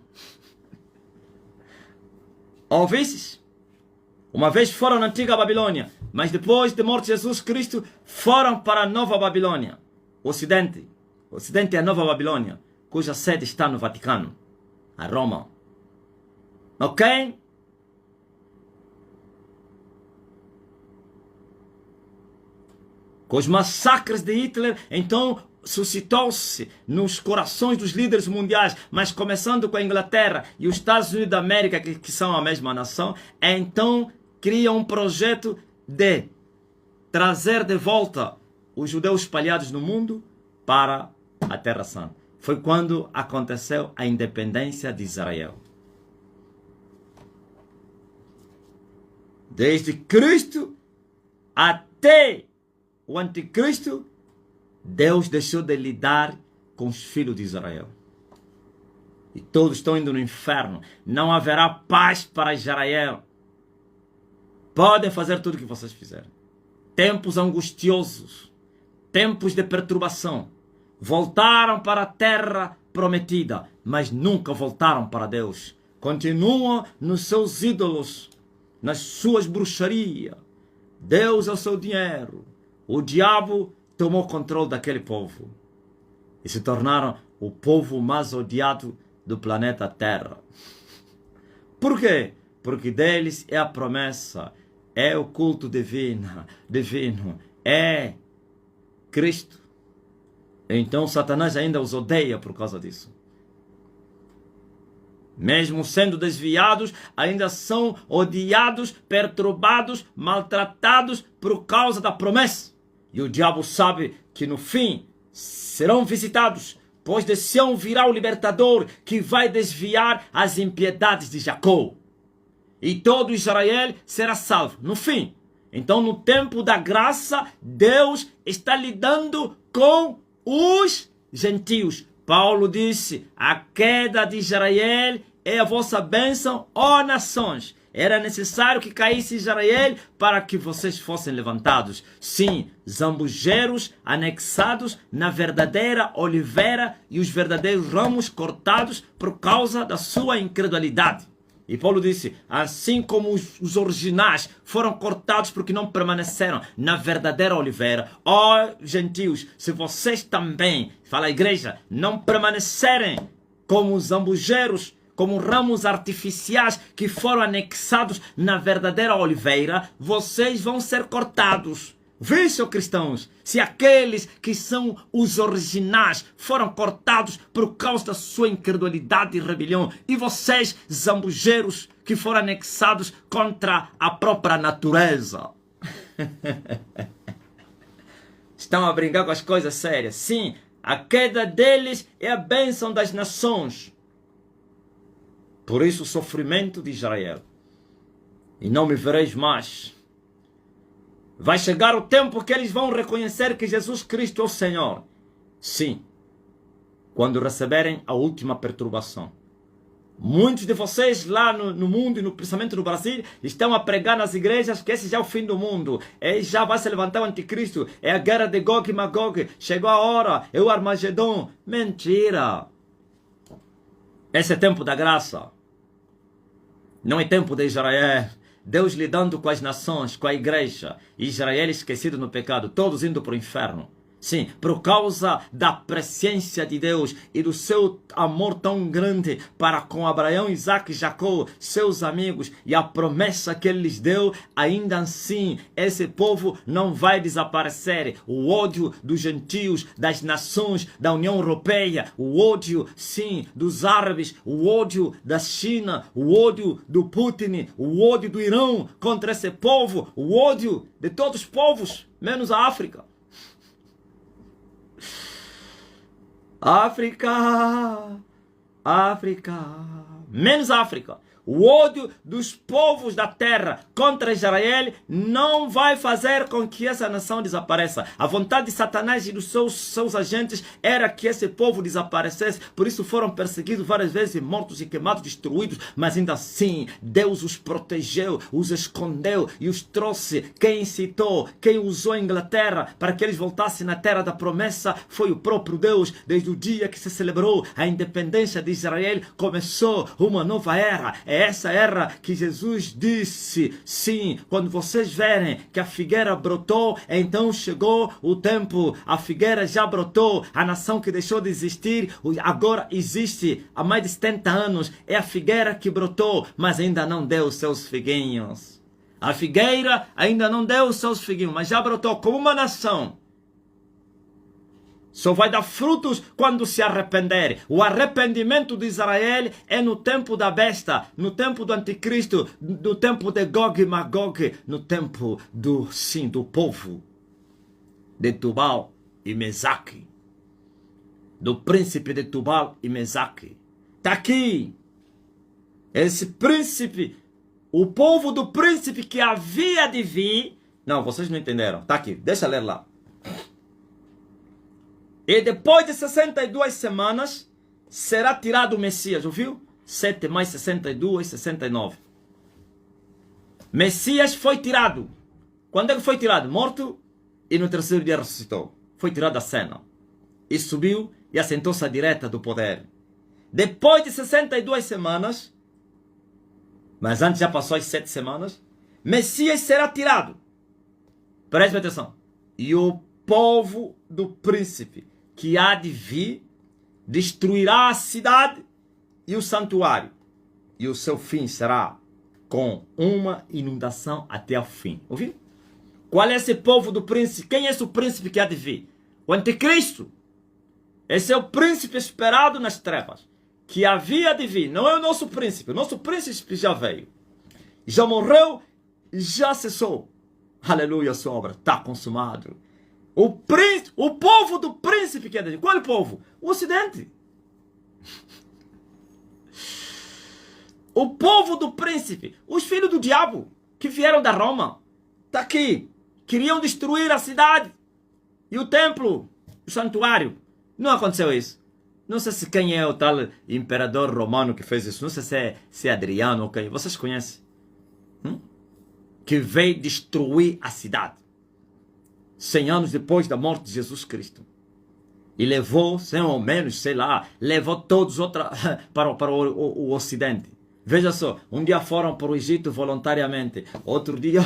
S1: Ouvistes? Uma vez foram na antiga Babilônia, mas depois de morte de Jesus Cristo, foram para a Nova Babilônia. O Ocidente. O Ocidente é a Nova Babilônia, cuja sede está no Vaticano, a Roma. Ok? Com os massacres de Hitler, então suscitou-se nos corações dos líderes mundiais, mas começando com a Inglaterra e os Estados Unidos da América, que são a mesma nação, então criam um projeto de trazer de volta os judeus espalhados no mundo para a Terra Santa. Foi quando aconteceu a independência de Israel. Desde Cristo até o anticristo, Deus deixou de lidar com os filhos de Israel. E todos estão indo no inferno. Não haverá paz para Israel. Podem fazer tudo o que vocês fizerem. Tempos angustiosos. Tempos de perturbação. Voltaram para a terra prometida, mas nunca voltaram para Deus. Continuam nos seus ídolos, nas suas bruxarias. Deus é o seu dinheiro. O diabo tomou controle daquele povo e se tornaram o povo mais odiado do planeta Terra. Por quê? Porque deles é a promessa, é o culto divino, é Cristo. Então Satanás ainda os odeia por causa disso. Mesmo sendo desviados, ainda são odiados, perturbados, maltratados por causa da promessa. E o diabo sabe que no fim serão visitados, pois de Sião virá o libertador que vai desviar as impiedades de Jacó. E todo Israel será salvo no fim. Então no tempo da graça, Deus está lidando com os gentios. Paulo disse, a queda de Israel é a vossa bênção, ó nações. Era necessário que caísse Israel para que vocês fossem levantados. Sim, zambujeiros anexados na verdadeira oliveira e os verdadeiros ramos cortados por causa da sua incredulidade. E Paulo disse, assim como os originais foram cortados porque não permaneceram na verdadeira oliveira, ó gentios, se vocês também, fala a igreja, não permanecerem como os zambujeiros, como ramos artificiais que foram anexados na verdadeira oliveira, vocês vão ser cortados. Vejam, cristãos, se aqueles que são os originais foram cortados por causa da sua incredulidade e rebelião, e vocês, zambujeiros, que foram anexados contra a própria natureza. Estão a brincar com as coisas sérias. Sim, a queda deles é a bênção das nações. Por isso o sofrimento de Israel. E não me vereis mais. Vai chegar o tempo que eles vão reconhecer que Jesus Cristo é o Senhor. Sim, quando receberem a última perturbação. Muitos de vocês lá no mundo e no pensamento do Brasil estão a pregar nas igrejas que esse já é o fim do mundo. Já vai se levantar o anticristo. É a guerra de Gog e Magog. Chegou a hora. É o Armagedon. Mentira. Esse é tempo da graça. Não é tempo de Israel. Deus lidando com as nações, com a igreja. Israel esquecido no pecado. Todos indo para o inferno. Sim, por causa da presciência de Deus e do seu amor tão grande para com Abraão, Isaac e Jacó, seus amigos, e a promessa que ele lhes deu, ainda assim, esse povo não vai desaparecer. O ódio dos gentios, das nações, da União Europeia, o ódio, sim, dos árabes, o ódio da China, o ódio do Putin, o ódio do Irão contra esse povo, o ódio de todos os povos, menos a África. África, menos África. O ódio dos povos da terra contra Israel não vai fazer com que essa nação desapareça. A vontade de Satanás e dos seus agentes era que esse povo desaparecesse. Por isso foram perseguidos várias vezes, mortos e queimados, destruídos. Mas ainda assim, Deus os protegeu, os escondeu e os trouxe. Quem incitou, quem usou a Inglaterra para que eles voltassem na terra da promessa foi o próprio Deus. Desde o dia que se celebrou a independência de Israel, começou uma nova era. É essa era que Jesus disse, sim, quando vocês verem que a figueira brotou, então chegou o tempo, a figueira já brotou, a nação que deixou de existir, agora existe há mais de 70 anos, é a figueira que brotou, mas ainda não deu os seus figuinhos. A figueira ainda não deu os seus figuinhos, mas já brotou como uma nação. Só vai dar frutos quando se arrepender. O arrependimento de Israel é no tempo da besta, no tempo do anticristo, no tempo de Gog e Magog, no tempo do povo de Tubal e Mesaque, do príncipe de Tubal e Mesaque. Está aqui. Esse príncipe, o povo do príncipe que havia de vir. Não, vocês não entenderam. Está aqui, deixa eu ler lá. E depois de 62 semanas, será tirado o Messias, ouviu? 7 mais 62, 69. Messias foi tirado. Quando é que foi tirado? Morto, e no terceiro dia ressuscitou. Foi tirado da cena. E subiu e assentou-se à direita do poder. Depois de 62 semanas, mas antes já passou as 7 semanas, Messias será tirado. Preste atenção. E o povo do príncipe que há de vir, destruirá a cidade e o santuário. E o seu fim será com uma inundação até o fim. Ouviu? Qual é esse povo do príncipe? Quem é esse príncipe que há de vir? O anticristo. Esse é o príncipe esperado nas trevas. Que havia de vir. Não é o nosso príncipe. O nosso príncipe já veio. Já morreu, já cessou. Aleluia, sua obra está consumado. O povo do príncipe que é dele. Qual é o povo? O Ocidente. O povo do príncipe. Os filhos do diabo que vieram da Roma. Está aqui. Queriam destruir a cidade. E o templo. O santuário. Não aconteceu isso. Não sei se quem é o tal imperador romano que fez isso. Não sei se é Adriano ou quem. Vocês conhecem? Que veio destruir a cidade. 100 anos depois da morte de Jesus Cristo. E levou, 100 ou menos, sei lá, levou todos para o Ocidente. Veja só, um dia foram para o Egito voluntariamente, outro dia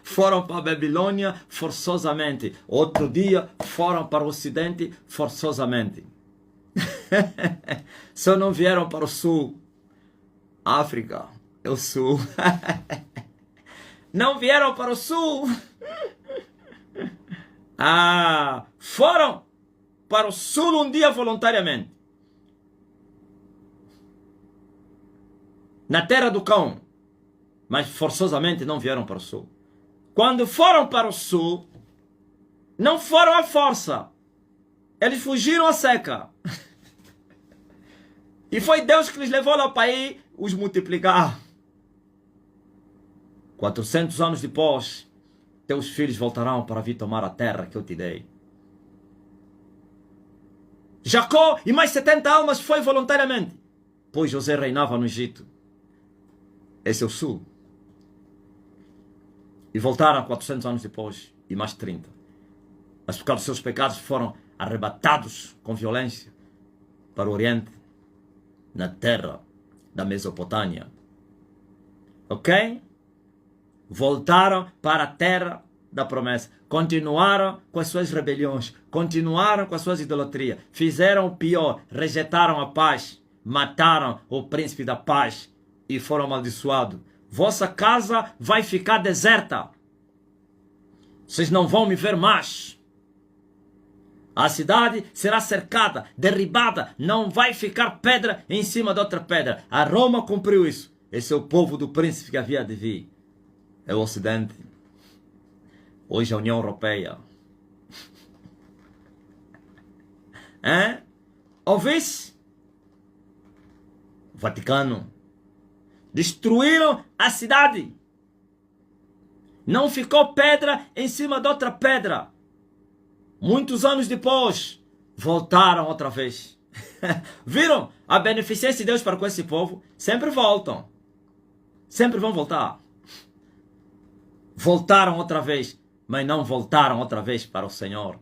S1: foram para a Babilônia forçosamente, outro dia foram para o Ocidente forçosamente. Só não vieram para o Sul. África é o Sul. Não vieram para o Sul. Foram para o Sul um dia voluntariamente. Na terra do cão, mas forçosamente não vieram para o Sul. Quando foram para o Sul, não foram à força. Eles fugiram à seca. E foi Deus que lhes levou lá para ir os multiplicar. 400 anos depois, teus filhos voltarão para vir tomar a terra que eu te dei. Jacó e mais 70 almas foi voluntariamente, pois José reinava no Egito. Esse é o Sul. E voltaram 400 anos depois, e mais 30. Mas por causa dos seus pecados foram arrebatados com violência para o Oriente, na terra da Mesopotâmia. Ok? Voltaram para a terra da promessa. Continuaram com as suas rebeliões. Continuaram com as suas idolatrias. Fizeram o pior. Rejeitaram a paz. Mataram o príncipe da paz. E foram amaldiçoados. Vossa casa vai ficar deserta. Vocês não vão me ver mais. A cidade será cercada, derribada. Não vai ficar pedra em cima de outra pedra. A Roma cumpriu isso. Esse é o povo do príncipe que havia de vir. É o Ocidente. Hoje a União Europeia. Ouviste? Vaticano. Destruíram a cidade. Não ficou pedra em cima de outra pedra. Muitos anos depois, voltaram outra vez. Viram a beneficência de Deus para com esse povo? Sempre voltam. Sempre vão voltar. Voltaram outra vez, mas não voltaram outra vez para o Senhor,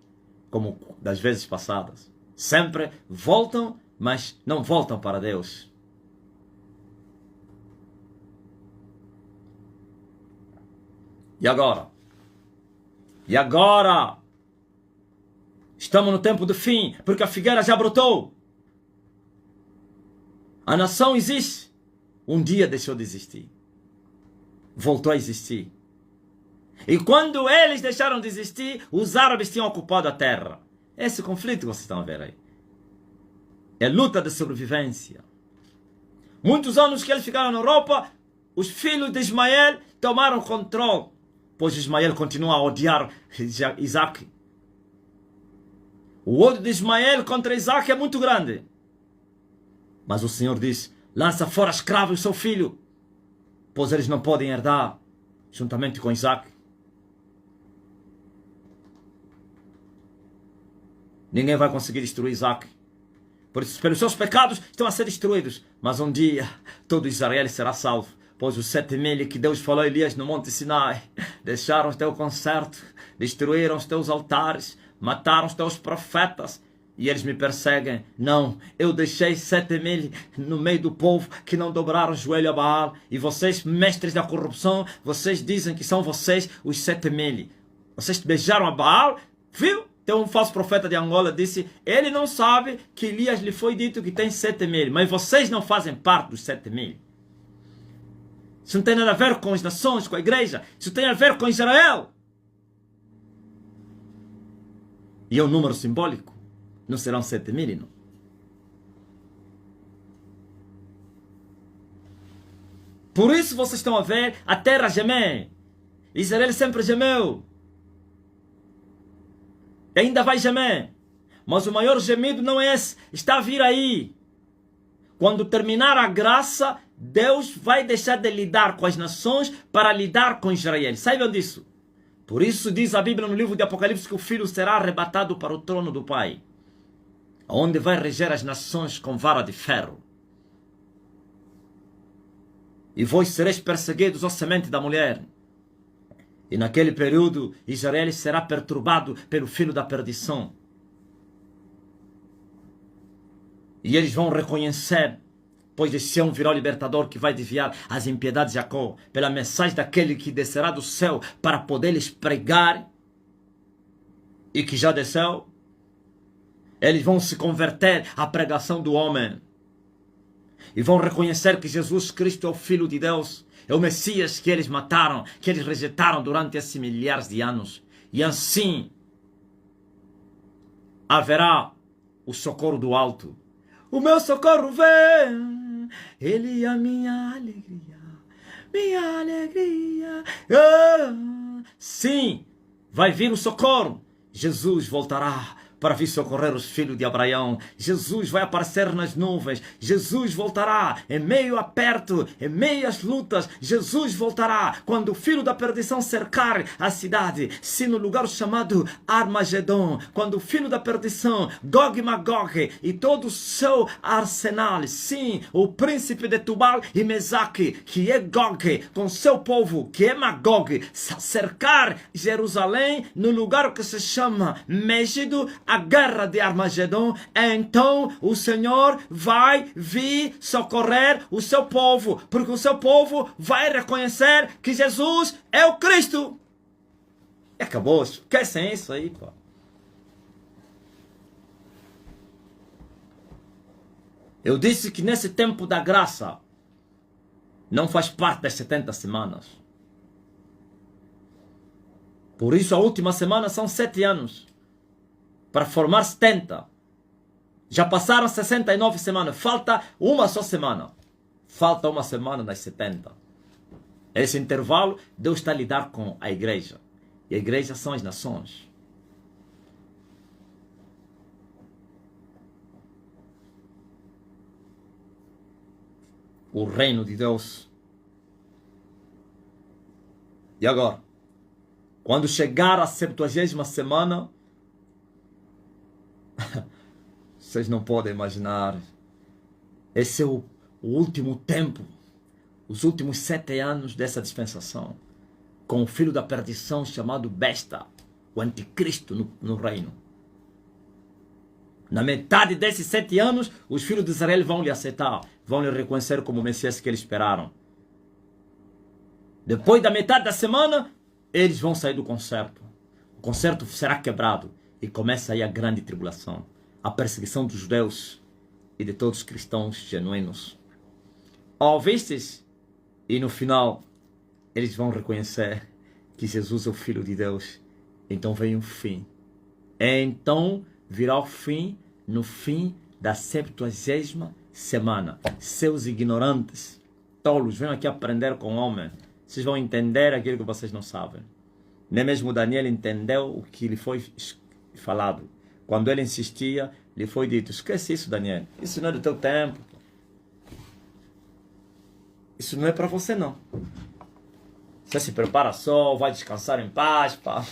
S1: como das vezes passadas. Sempre voltam, mas não voltam para Deus. E agora? E agora? Estamos no tempo do fim, porque a figueira já brotou. A nação existe. Um dia deixou de existir. Voltou a existir. E quando eles deixaram de existir, os árabes tinham ocupado a terra. Esse conflito que vocês estão a ver aí. É luta de sobrevivência. Muitos anos que eles ficaram na Europa, os filhos de Ismael tomaram controle. Pois Ismael continua a odiar Isaac. O ódio de Ismael contra Isaac é muito grande. Mas o Senhor diz, lança fora escravo e seu filho, pois eles não podem herdar juntamente com Isaac. Ninguém vai conseguir destruir Isaac. Por isso, pelos seus pecados estão a ser destruídos. Mas um dia, todo Israel será salvo. Pois os 7.000 que Deus falou a Elias no Monte Sinai, deixaram o teu concerto, destruíram os teus altares, mataram os teus profetas. E eles me perseguem. Não, eu deixei 7.000 no meio do povo que não dobraram o joelho a Baal. E vocês, mestres da corrupção, vocês dizem que são vocês os 7.000. Vocês beijaram a Baal, viu? Tem um falso profeta de Angola disse, ele não sabe que Elias lhe foi dito que tem 7.000, mas vocês não fazem parte dos 7.000. Isso não tem nada a ver com as nações, com a igreja. Isso tem a ver com Israel. E é um número simbólico. Não serão 7.000, não. Por isso vocês estão a ver a terra gemer. Israel sempre gemeu. E ainda vai gemer. Mas o maior gemido não é esse. Está a vir aí. Quando terminar a graça, Deus vai deixar de lidar com as nações para lidar com Israel. Saibam disso. Por isso diz a Bíblia no livro de Apocalipse que o filho será arrebatado para o trono do Pai. onde vai reger as nações com vara de ferro. E vós sereis perseguidos, ó semente da mulher. E naquele período Israel será perturbado pelo filho da perdição. E eles vão reconhecer, pois de Sião virá o libertador que vai desviar as impiedades de Jacó, pela mensagem daquele que descerá do céu para poder lhes pregar, e que já desceu. Eles vão se converter à pregação do homem. E vão reconhecer que Jesus Cristo é o Filho de Deus. É o Messias que eles mataram, que eles rejeitaram durante esses milhares de anos. E assim haverá o socorro do alto. O meu socorro vem, Ele é a minha alegria. Minha alegria. Sim, vai vir o socorro. Jesus voltará para vir socorrer os filhos de Abraão. Jesus vai aparecer nas nuvens. Jesus voltará em meio a aperto, em meio às lutas. Jesus voltará quando o filho da perdição cercar a cidade. Sim, no lugar chamado Armagedon. Quando o filho da perdição, Gog e Magog, e todo o seu arsenal. Sim, o príncipe de Tubal e Mesaque, que é Gog, com seu povo, que é Magog, cercar Jerusalém no lugar que se chama Mégido, a guerra de Armagedon. Então o Senhor vai vir socorrer o seu povo, porque o seu povo vai reconhecer que Jesus é o Cristo. E acabou, esquecem isso aí, pô. Eu disse que nesse tempo da graça não faz parte das 70 semanas. Por isso a última semana são 7 anos. Para formar 70. Já passaram 69 semanas. Falta uma só semana. Falta uma semana das 70. Esse intervalo, Deus está a lidar com a igreja. E a igreja são as nações. O reino de Deus. E agora? Quando chegar a 70ª semana, vocês não podem imaginar. Esse é o último tempo. Os últimos 7 anos dessa dispensação. Com o filho da perdição chamado Besta. O anticristo no reino. Na metade desses 7 anos, os filhos de Israel vão lhe aceitar. Vão lhe reconhecer como o Messias que eles esperaram. Depois da metade da semana, eles vão sair do concerto. O concerto será quebrado. E começa aí a grande tribulação. A perseguição dos judeus e de todos os cristãos genuínos. Ouvistes? E no final, eles vão reconhecer que Jesus é o Filho de Deus. Então vem o fim. Então virá o fim no fim da 70ª semana. Seus ignorantes, tolos, venham aqui aprender com o homem. Vocês vão entender aquilo que vocês não sabem. Nem mesmo Daniel entendeu o que lhe foi falado. Quando ele insistia, lhe foi dito: esquece isso, Daniel. Isso não é do teu tempo. Isso não é para você, não. Você se prepara só, vai descansar em paz, pá.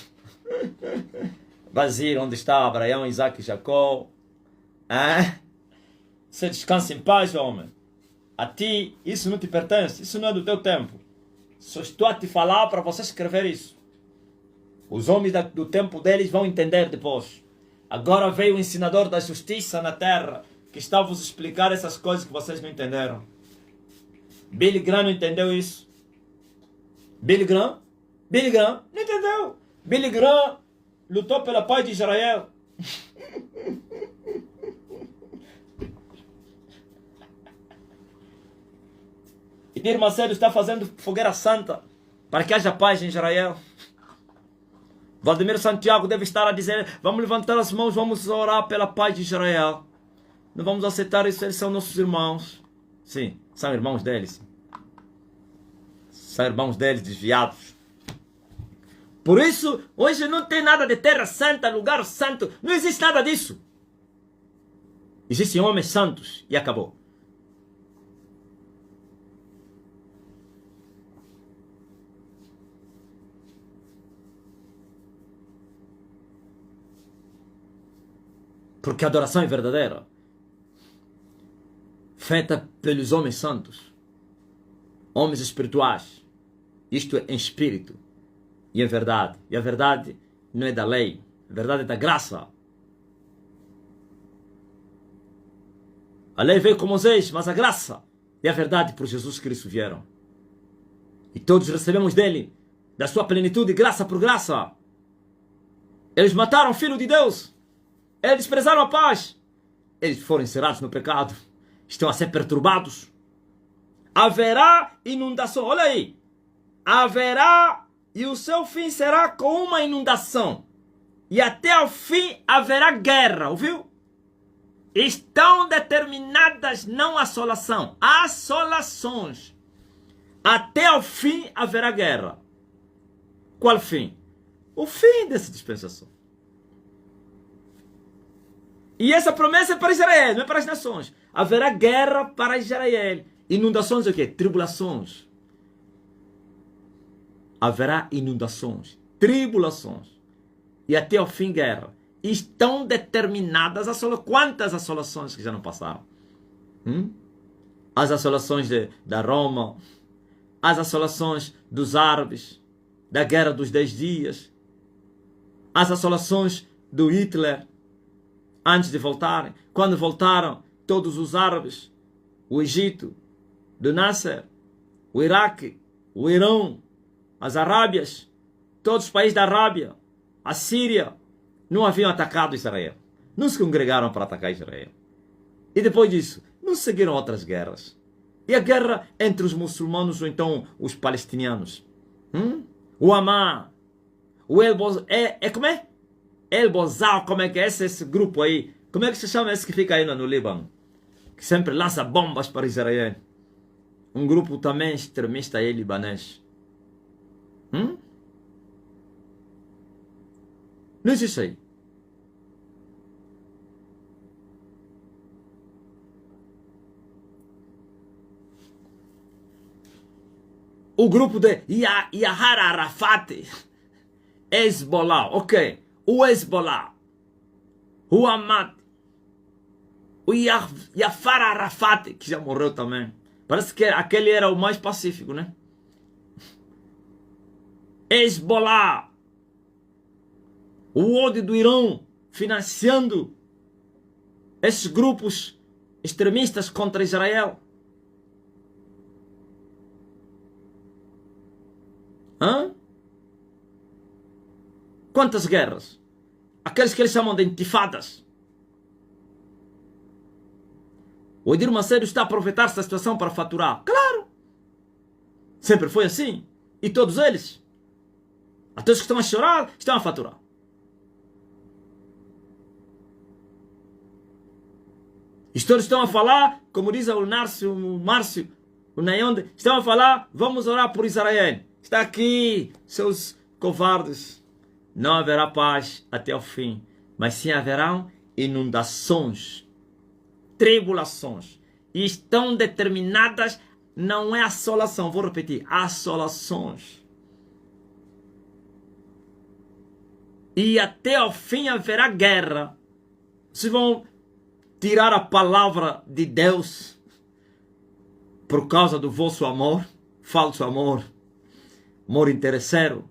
S1: Vai ir onde está Abraão, Isaac e Jacó. Você descansa em paz, homem. A ti, isso não te pertence. Isso não é do teu tempo. Só estou a te falar para você escrever isso. Os homens do tempo deles vão entender depois. Agora veio o ensinador da justiça na terra, que está a vos explicar essas coisas que vocês não entenderam. Billy Graham não entendeu isso. Billy Graham não entendeu. Billy Graham lutou pela paz de Israel. E Dir Macedo está fazendo fogueira santa para que haja paz em Israel. Valdemiro Santiago deve estar a dizer: vamos levantar as mãos, vamos orar pela paz de Israel. Não vamos aceitar isso, eles são nossos irmãos. Sim, são irmãos deles. São irmãos deles desviados. Por isso, hoje não tem nada de terra santa, lugar santo. Não existe nada disso. Existem homens santos e acabou. Porque a adoração é verdadeira, feita pelos homens santos, homens espirituais. Isto é em espírito e em verdade. E a verdade não é da lei, a verdade é da graça. A lei veio com Moisés, mas a graça e a verdade por Jesus Cristo vieram. E todos recebemos dele, da sua plenitude, graça por graça. Eles mataram o Filho de Deus. Eles desprezaram a paz. Eles foram encerrados no pecado. Estão a ser perturbados. Haverá inundação. Olha aí. Haverá, e o seu fim será com uma inundação. E até o fim haverá guerra. Ouviu? Estão determinadas não assolação, assolações. Até o fim haverá guerra. Qual fim? O fim dessa dispensação. E essa promessa é para Israel, não é para as nações. Haverá guerra para Israel. Inundações é o quê? Tribulações. Haverá inundações, tribulações. E até o fim guerra. Estão determinadas assolações. Quantas assolações que já não passaram? As assolações da Roma, as assolações dos árabes, da Guerra dos 10 Dias, as assolações do Hitler, antes de voltarem. Quando voltaram, todos os árabes, o Egito, do Nasser, o Iraque, o Irão, as Arábias, todos os países da Arábia, a Síria, não haviam atacado Israel. Não se congregaram para atacar Israel. E depois disso, não seguiram outras guerras. E a guerra entre os muçulmanos ou então os palestinianos. O Hamas, o como é? El Bozal, como é que é esse grupo aí? Como é que se chama esse que fica aí no Líbano? Que sempre lança bombas para Israel. Um grupo também extremista aí, libanês. Não existe aí. O grupo de Yahar Arafat, Hezbollah, ok. O Hezbollah, o Hamas, o Yafar Arafat, que já morreu também. Parece que aquele era o mais pacífico, né? Hezbollah, o ódio do Irão, financiando esses grupos extremistas contra Israel. Quantas guerras? Aqueles que eles chamam de intifadas. O Edir Macedo está a aproveitar-se da situação para faturar. Claro! Sempre foi assim. E todos eles, até os que estão a chorar, estão a faturar. E todos estão a falar, como diz o Márcio, o Nayonde, estão a falar, vamos orar por Israel. Está aqui, seus covardes. Não haverá paz até o fim, mas sim haverão inundações, tribulações. E estão determinadas, não é assolação, vou repetir, assolações. E até o fim haverá guerra. Vocês vão tirar a palavra de Deus por causa do vosso amor, falso amor, amor interesseiro.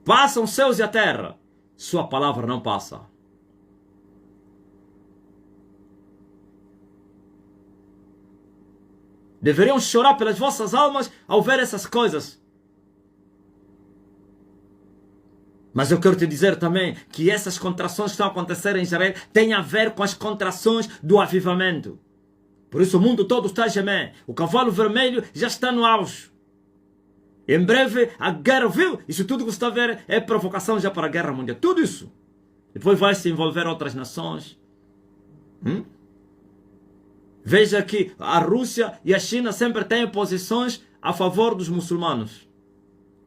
S1: Passam os céus e a terra, sua palavra não passa. Deveriam chorar pelas vossas almas ao ver essas coisas. Mas eu quero te dizer também que essas contrações que estão a acontecer em Israel têm a ver com as contrações do avivamento. Por isso o mundo todo está a gemer. O cavalo vermelho já está no auge. Em breve a guerra, viu? Isso tudo que você está a ver é provocação já para a guerra mundial. Tudo isso. Depois vai se envolver outras nações. Veja que a Rússia e a China sempre têm posições a favor dos muçulmanos.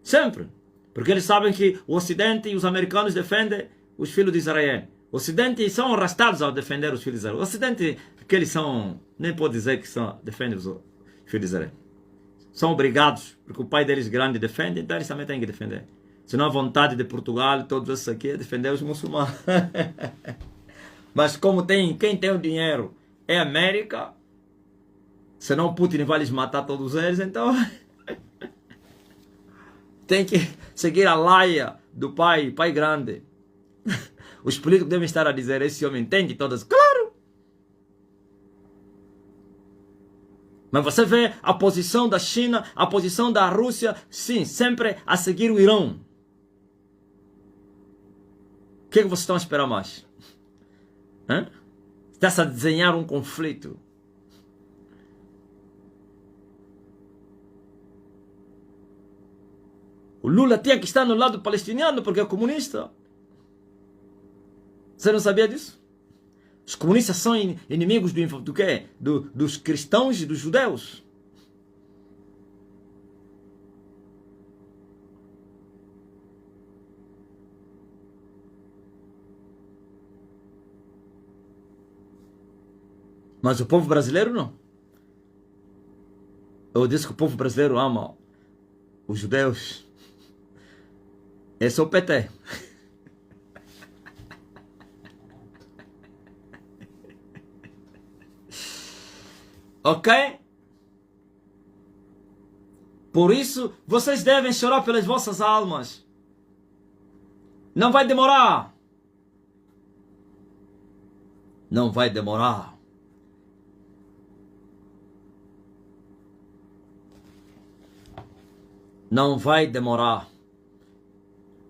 S1: Sempre. Porque eles sabem que o Ocidente e os americanos defendem os filhos de Israel. O Ocidente são arrastados ao defender os filhos de Israel. O Ocidente, que eles são, nem pode dizer que defendem os filhos de Israel. São obrigados, porque o pai deles grande defende, então eles também têm que defender. Senão a vontade de Portugal, todos esses aqui, é defender os muçulmanos. Mas como quem tem o dinheiro é a América, senão Putin vai lhes matar todos eles, então tem que seguir a laia do pai grande. Os políticos devem estar a dizer, esse homem entende todas. Claro! Mas você vê a posição da China, a posição da Rússia, sim, sempre a seguir o Irão. O que vocês estão a esperar mais? Está-se a desenhar um conflito. O Lula tinha que estar no lado palestiniano porque é comunista. Você não sabia disso? Os comunistas são inimigos do quê? Dos cristãos e dos judeus. Mas o povo brasileiro não. Eu disse que o povo brasileiro ama os judeus. Esse é o PT. Ok? Por isso, vocês devem chorar pelas vossas almas. Não vai demorar. Não vai demorar. Não vai demorar.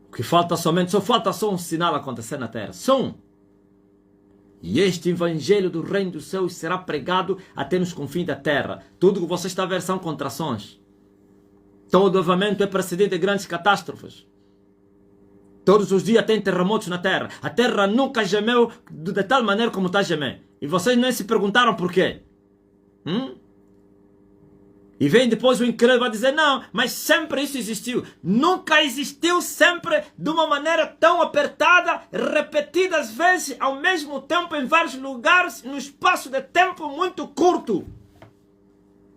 S1: O que falta só falta um sinal acontecer na terra. Só um. E este evangelho do reino dos céus será pregado até nos confins da terra. Tudo que você está a ver são contrações. Todo avamento é precedido de grandes catástrofes. Todos os dias tem terremotos na terra. A terra nunca gemeu de tal maneira como está gemendo. E vocês nem se perguntaram por quê. E vem depois o incrédulo vai dizer, não, mas sempre isso existiu. Nunca existiu sempre de uma maneira tão apertada, repetidas vezes, ao mesmo tempo, em vários lugares, num espaço de tempo muito curto.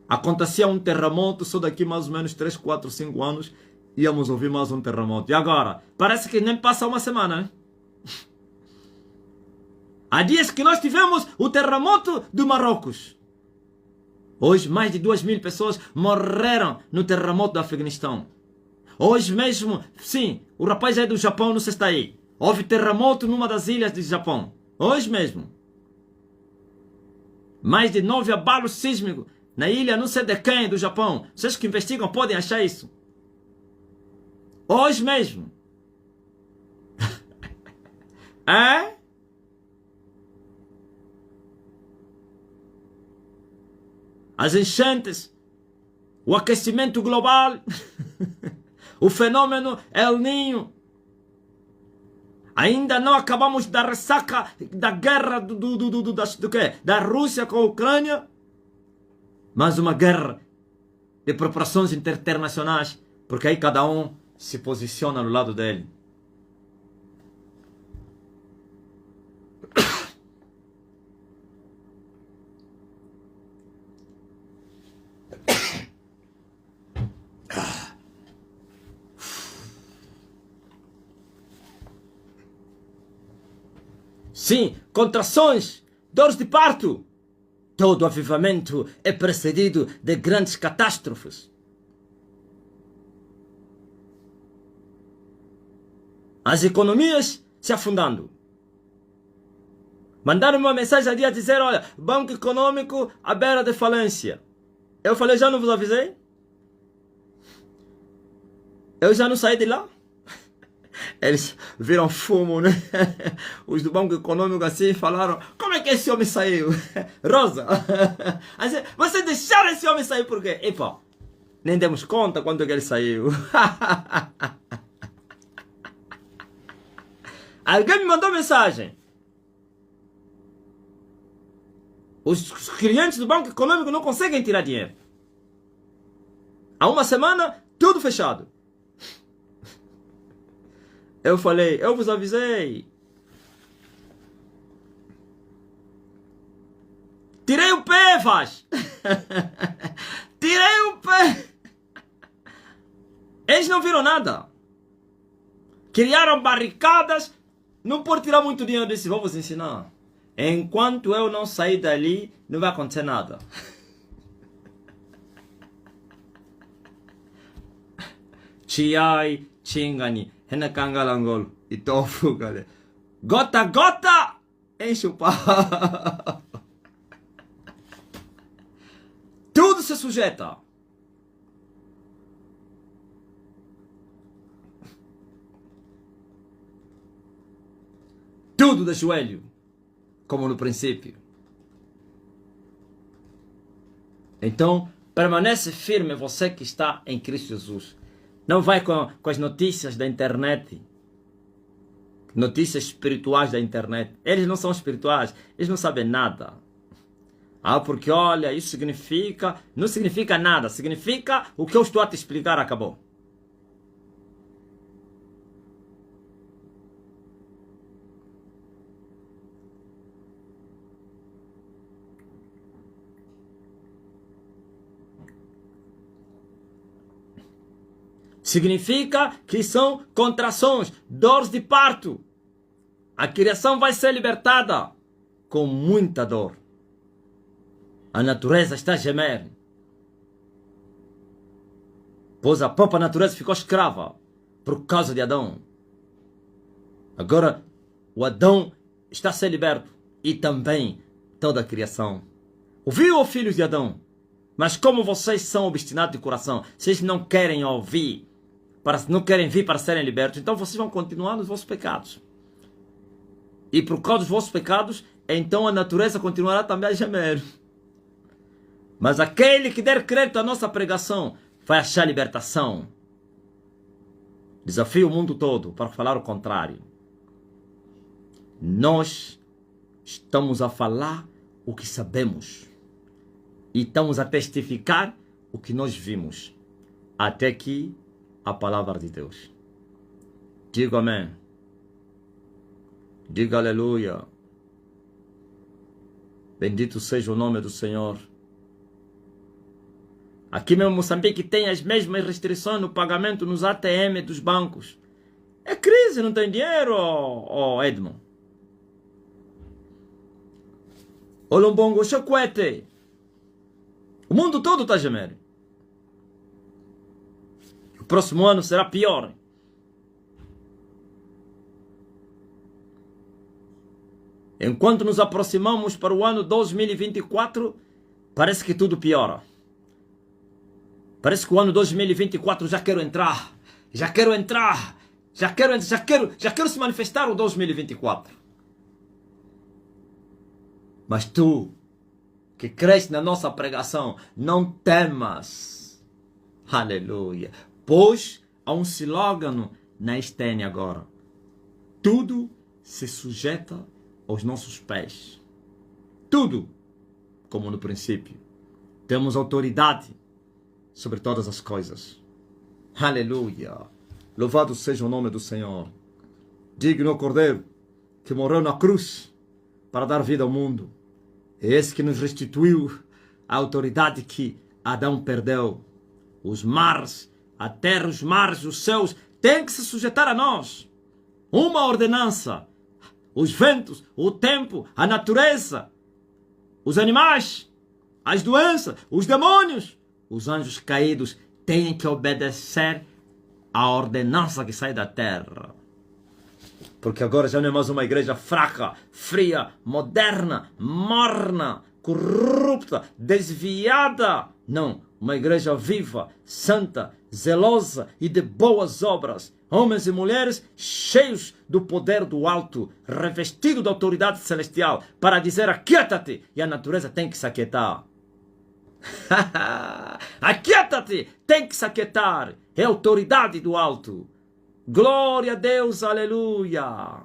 S1: Acontecia um terremoto, só daqui mais ou menos 3, 4, 5 anos, íamos ouvir mais um terremoto. E agora? Parece que nem passa uma semana, né? Há dias que nós tivemos o terremoto do Marrocos. Hoje, mais de 2.000 pessoas morreram no terremoto do Afeganistão. Hoje mesmo, sim, o rapaz é do Japão, não sei se está aí. Houve terremoto numa das ilhas do Japão. Hoje mesmo. Mais de 9 abalos sísmicos na ilha não sei de quem do Japão. Vocês que investigam podem achar isso. Hoje mesmo. É? As enchentes, o aquecimento global, o fenômeno El Niño. Ainda não acabamos da ressaca da guerra da Rússia com a Ucrânia, mas uma guerra de proporções internacionais, porque aí cada um se posiciona no lado dele. Sim, contrações, dores de parto. Todo avivamento é precedido de grandes catástrofes. As economias se afundando. Mandaram uma mensagem ali a dizer, olha, Banco Econômico à beira de falência. Eu falei, já não vos avisei? Eu já não saí de lá? Eles viram fumo, né? Os do Banco Econômico assim falaram, como é que esse homem saiu? Rosa, assim, você deixaram esse homem sair por quê? Epa, nem demos conta quando que ele saiu. Alguém me mandou mensagem. Os clientes do Banco Econômico não conseguem tirar dinheiro. Há uma semana, tudo fechado. Eu falei, eu vos avisei. Tirei o pé, faz. Tirei o pé. Eles não viram nada. Criaram barricadas. Não pode tirar muito dinheiro desse. Vamos ensinar. Enquanto eu não sair dali, não vai acontecer nada. Chiai, chingani, henakangalangol, itofu, galera. Gota, gota, enche o pau. Tudo se sujeita. Tudo de joelho, como no princípio. Então, permanece firme você que está em Cristo Jesus. Não vai com as notícias da internet. Notícias espirituais da internet. Eles não são espirituais. Eles não sabem nada. Porque olha, isso significa... Não significa nada. Significa o que eu estou a te explicar, acabou. Significa que são contrações, dores de parto. A criação vai ser libertada com muita dor. A natureza está a gemer. Pois a própria natureza ficou escrava por causa de Adão. Agora o Adão está a ser liberto e também toda a criação. Ouviu, filhos de Adão? Mas como vocês são obstinados de coração, vocês não querem ouvir, não querem vir para serem libertos, então vocês vão continuar nos vossos pecados. E por causa dos vossos pecados, então a natureza continuará também a gemer. Mas aquele que der crédito à nossa pregação vai achar libertação. Desafio o mundo todo para falar o contrário. Nós estamos a falar o que sabemos. E estamos a testificar o que nós vimos. Até aqui a palavra de Deus. Diga amém. Diga aleluia. Bendito seja o nome do Senhor. Aqui mesmo Moçambique tem as mesmas restrições no pagamento nos ATM dos bancos. É crise, não tem dinheiro, Edmond. Olombongo, chocuete. O mundo todo está a gemer. O próximo ano será pior. Enquanto nos aproximamos para o ano 2024, parece que tudo piora. Parece que o ano 2024 já quero entrar. Já quero entrar. Já quero se manifestar o 2024. Mas tu, que crês na nossa pregação, não temas. Aleluia. Pois há um slogan na Estênia agora. Tudo se sujeita aos nossos pés. Tudo, como no princípio. Temos autoridade sobre todas as coisas. Aleluia. Louvado seja o nome do Senhor. Digno o Cordeiro que morreu na cruz para dar vida ao mundo. É esse que nos restituiu a autoridade que Adão perdeu. Os mares, a terra, os mares, os céus têm que se sujeitar a nós. Uma ordenança. Os ventos, o tempo, a natureza, os animais, as doenças, os demônios, os anjos caídos têm que obedecer à ordenança que sai da terra. Porque agora já não é mais uma igreja fraca, fria, moderna, morna, corrupta, desviada. Não, uma igreja viva, santa, zelosa e de boas obras. Homens e mulheres cheios do poder do alto, revestidos da autoridade celestial, para dizer aquieta-te, e a natureza tem que se aquietar. Aquieta-te, tem que se aquietar, é a autoridade do alto. Glória a Deus, aleluia.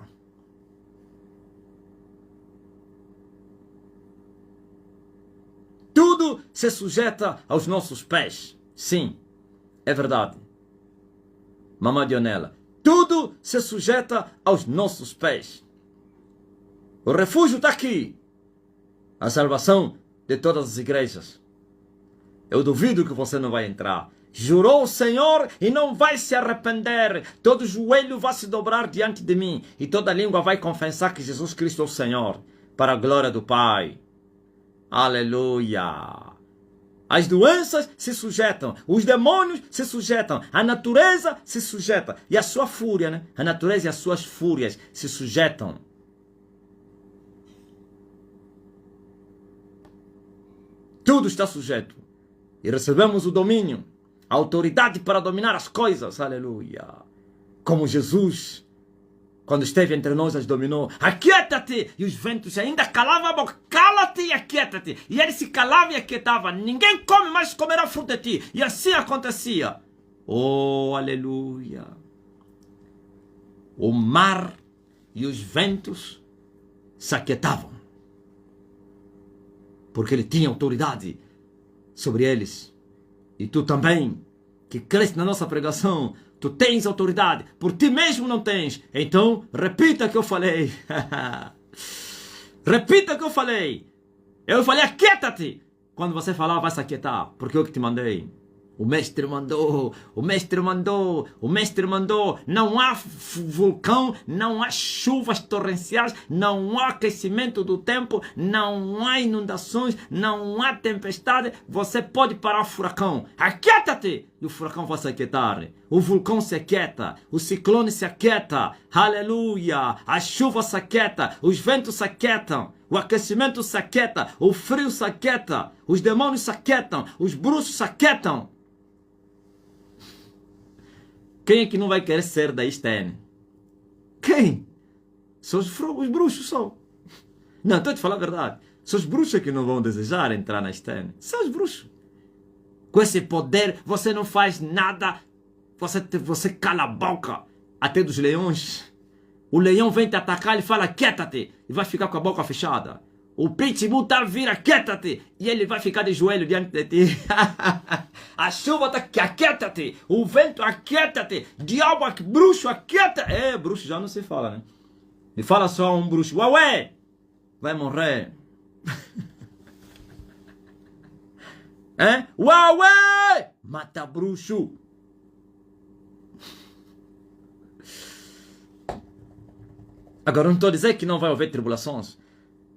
S1: Tudo se sujeita aos nossos pés. Sim, é verdade. Mamãe Dionela, tudo se sujeita aos nossos pés. O refúgio está aqui. A salvação de todas as igrejas. Eu duvido que você não vai entrar. Jurou o Senhor e não vai se arrepender. Todo joelho vai se dobrar diante de mim e toda língua vai confessar que Jesus Cristo é o Senhor, para a glória do Pai. Aleluia. As doenças se sujeitam, os demônios se sujeitam, a natureza se sujeita e a sua fúria, né? A natureza e as suas fúrias se sujeitam. Tudo está sujeito e recebemos o domínio, a autoridade para dominar as coisas, aleluia. Como Jesus, quando esteve entre nós, as dominou. Aquieta-te! E os ventos ainda calavam a boca. Cala-te e aquieta-te. E ele se calava e aquietava. Ninguém come, mas comerá fruto de ti. E assim acontecia. Oh, aleluia. O mar e os ventos se aquietavam. Porque ele tinha autoridade sobre eles. E tu também, que cresce na nossa pregação, tu tens autoridade, por ti mesmo não tens. Então, repita o que eu falei. Repita o que eu falei. Eu falei, aquieta-te. Quando você falar, vai se aquietar, porque eu que te mandei. O mestre mandou, o mestre mandou, o mestre mandou. Não há vulcão, não há chuvas torrenciais, não há aquecimento do tempo, não há inundações, não há tempestade. Você pode parar o furacão. Aquieta-te! E o furacão vai se aquietar. O vulcão se aquieta, o ciclone se aquieta. Aleluia! A chuva se aquieta, os ventos se aquietam. O aquecimento se aquieta, o frio se aquieta, os demônios se aquietam, os bruxos se aquietam. Quem é que não vai querer ser da STN? Quem? São os bruxos, só. Não, estou a te falar a verdade. São os bruxos que não vão desejar entrar na STN. São os bruxos. Com esse poder, você não faz nada. Você cala a boca. Até dos leões. O leão vem te atacar, ele fala, quieta-te. E vai ficar com a boca fechada. O pitbull tá vira, quieta-te. E ele vai ficar de joelho diante de ti. A chuva tá aqui, aquieta-te. O vento, aquieta-te. Diabo, bruxo, aquieta. É, bruxo já não se fala, né? Me fala só um bruxo. Ué, vai morrer. Ué, mata bruxo. Agora não estou a dizer que não vai haver tribulações.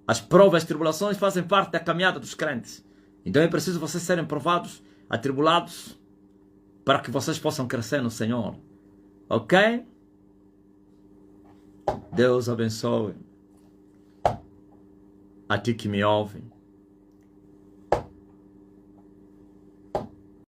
S1: As provas e tribulações fazem parte da caminhada dos crentes. Então é preciso vocês serem provados, atribulados, para que vocês possam crescer no Senhor. Ok? Deus abençoe a ti que me ouve.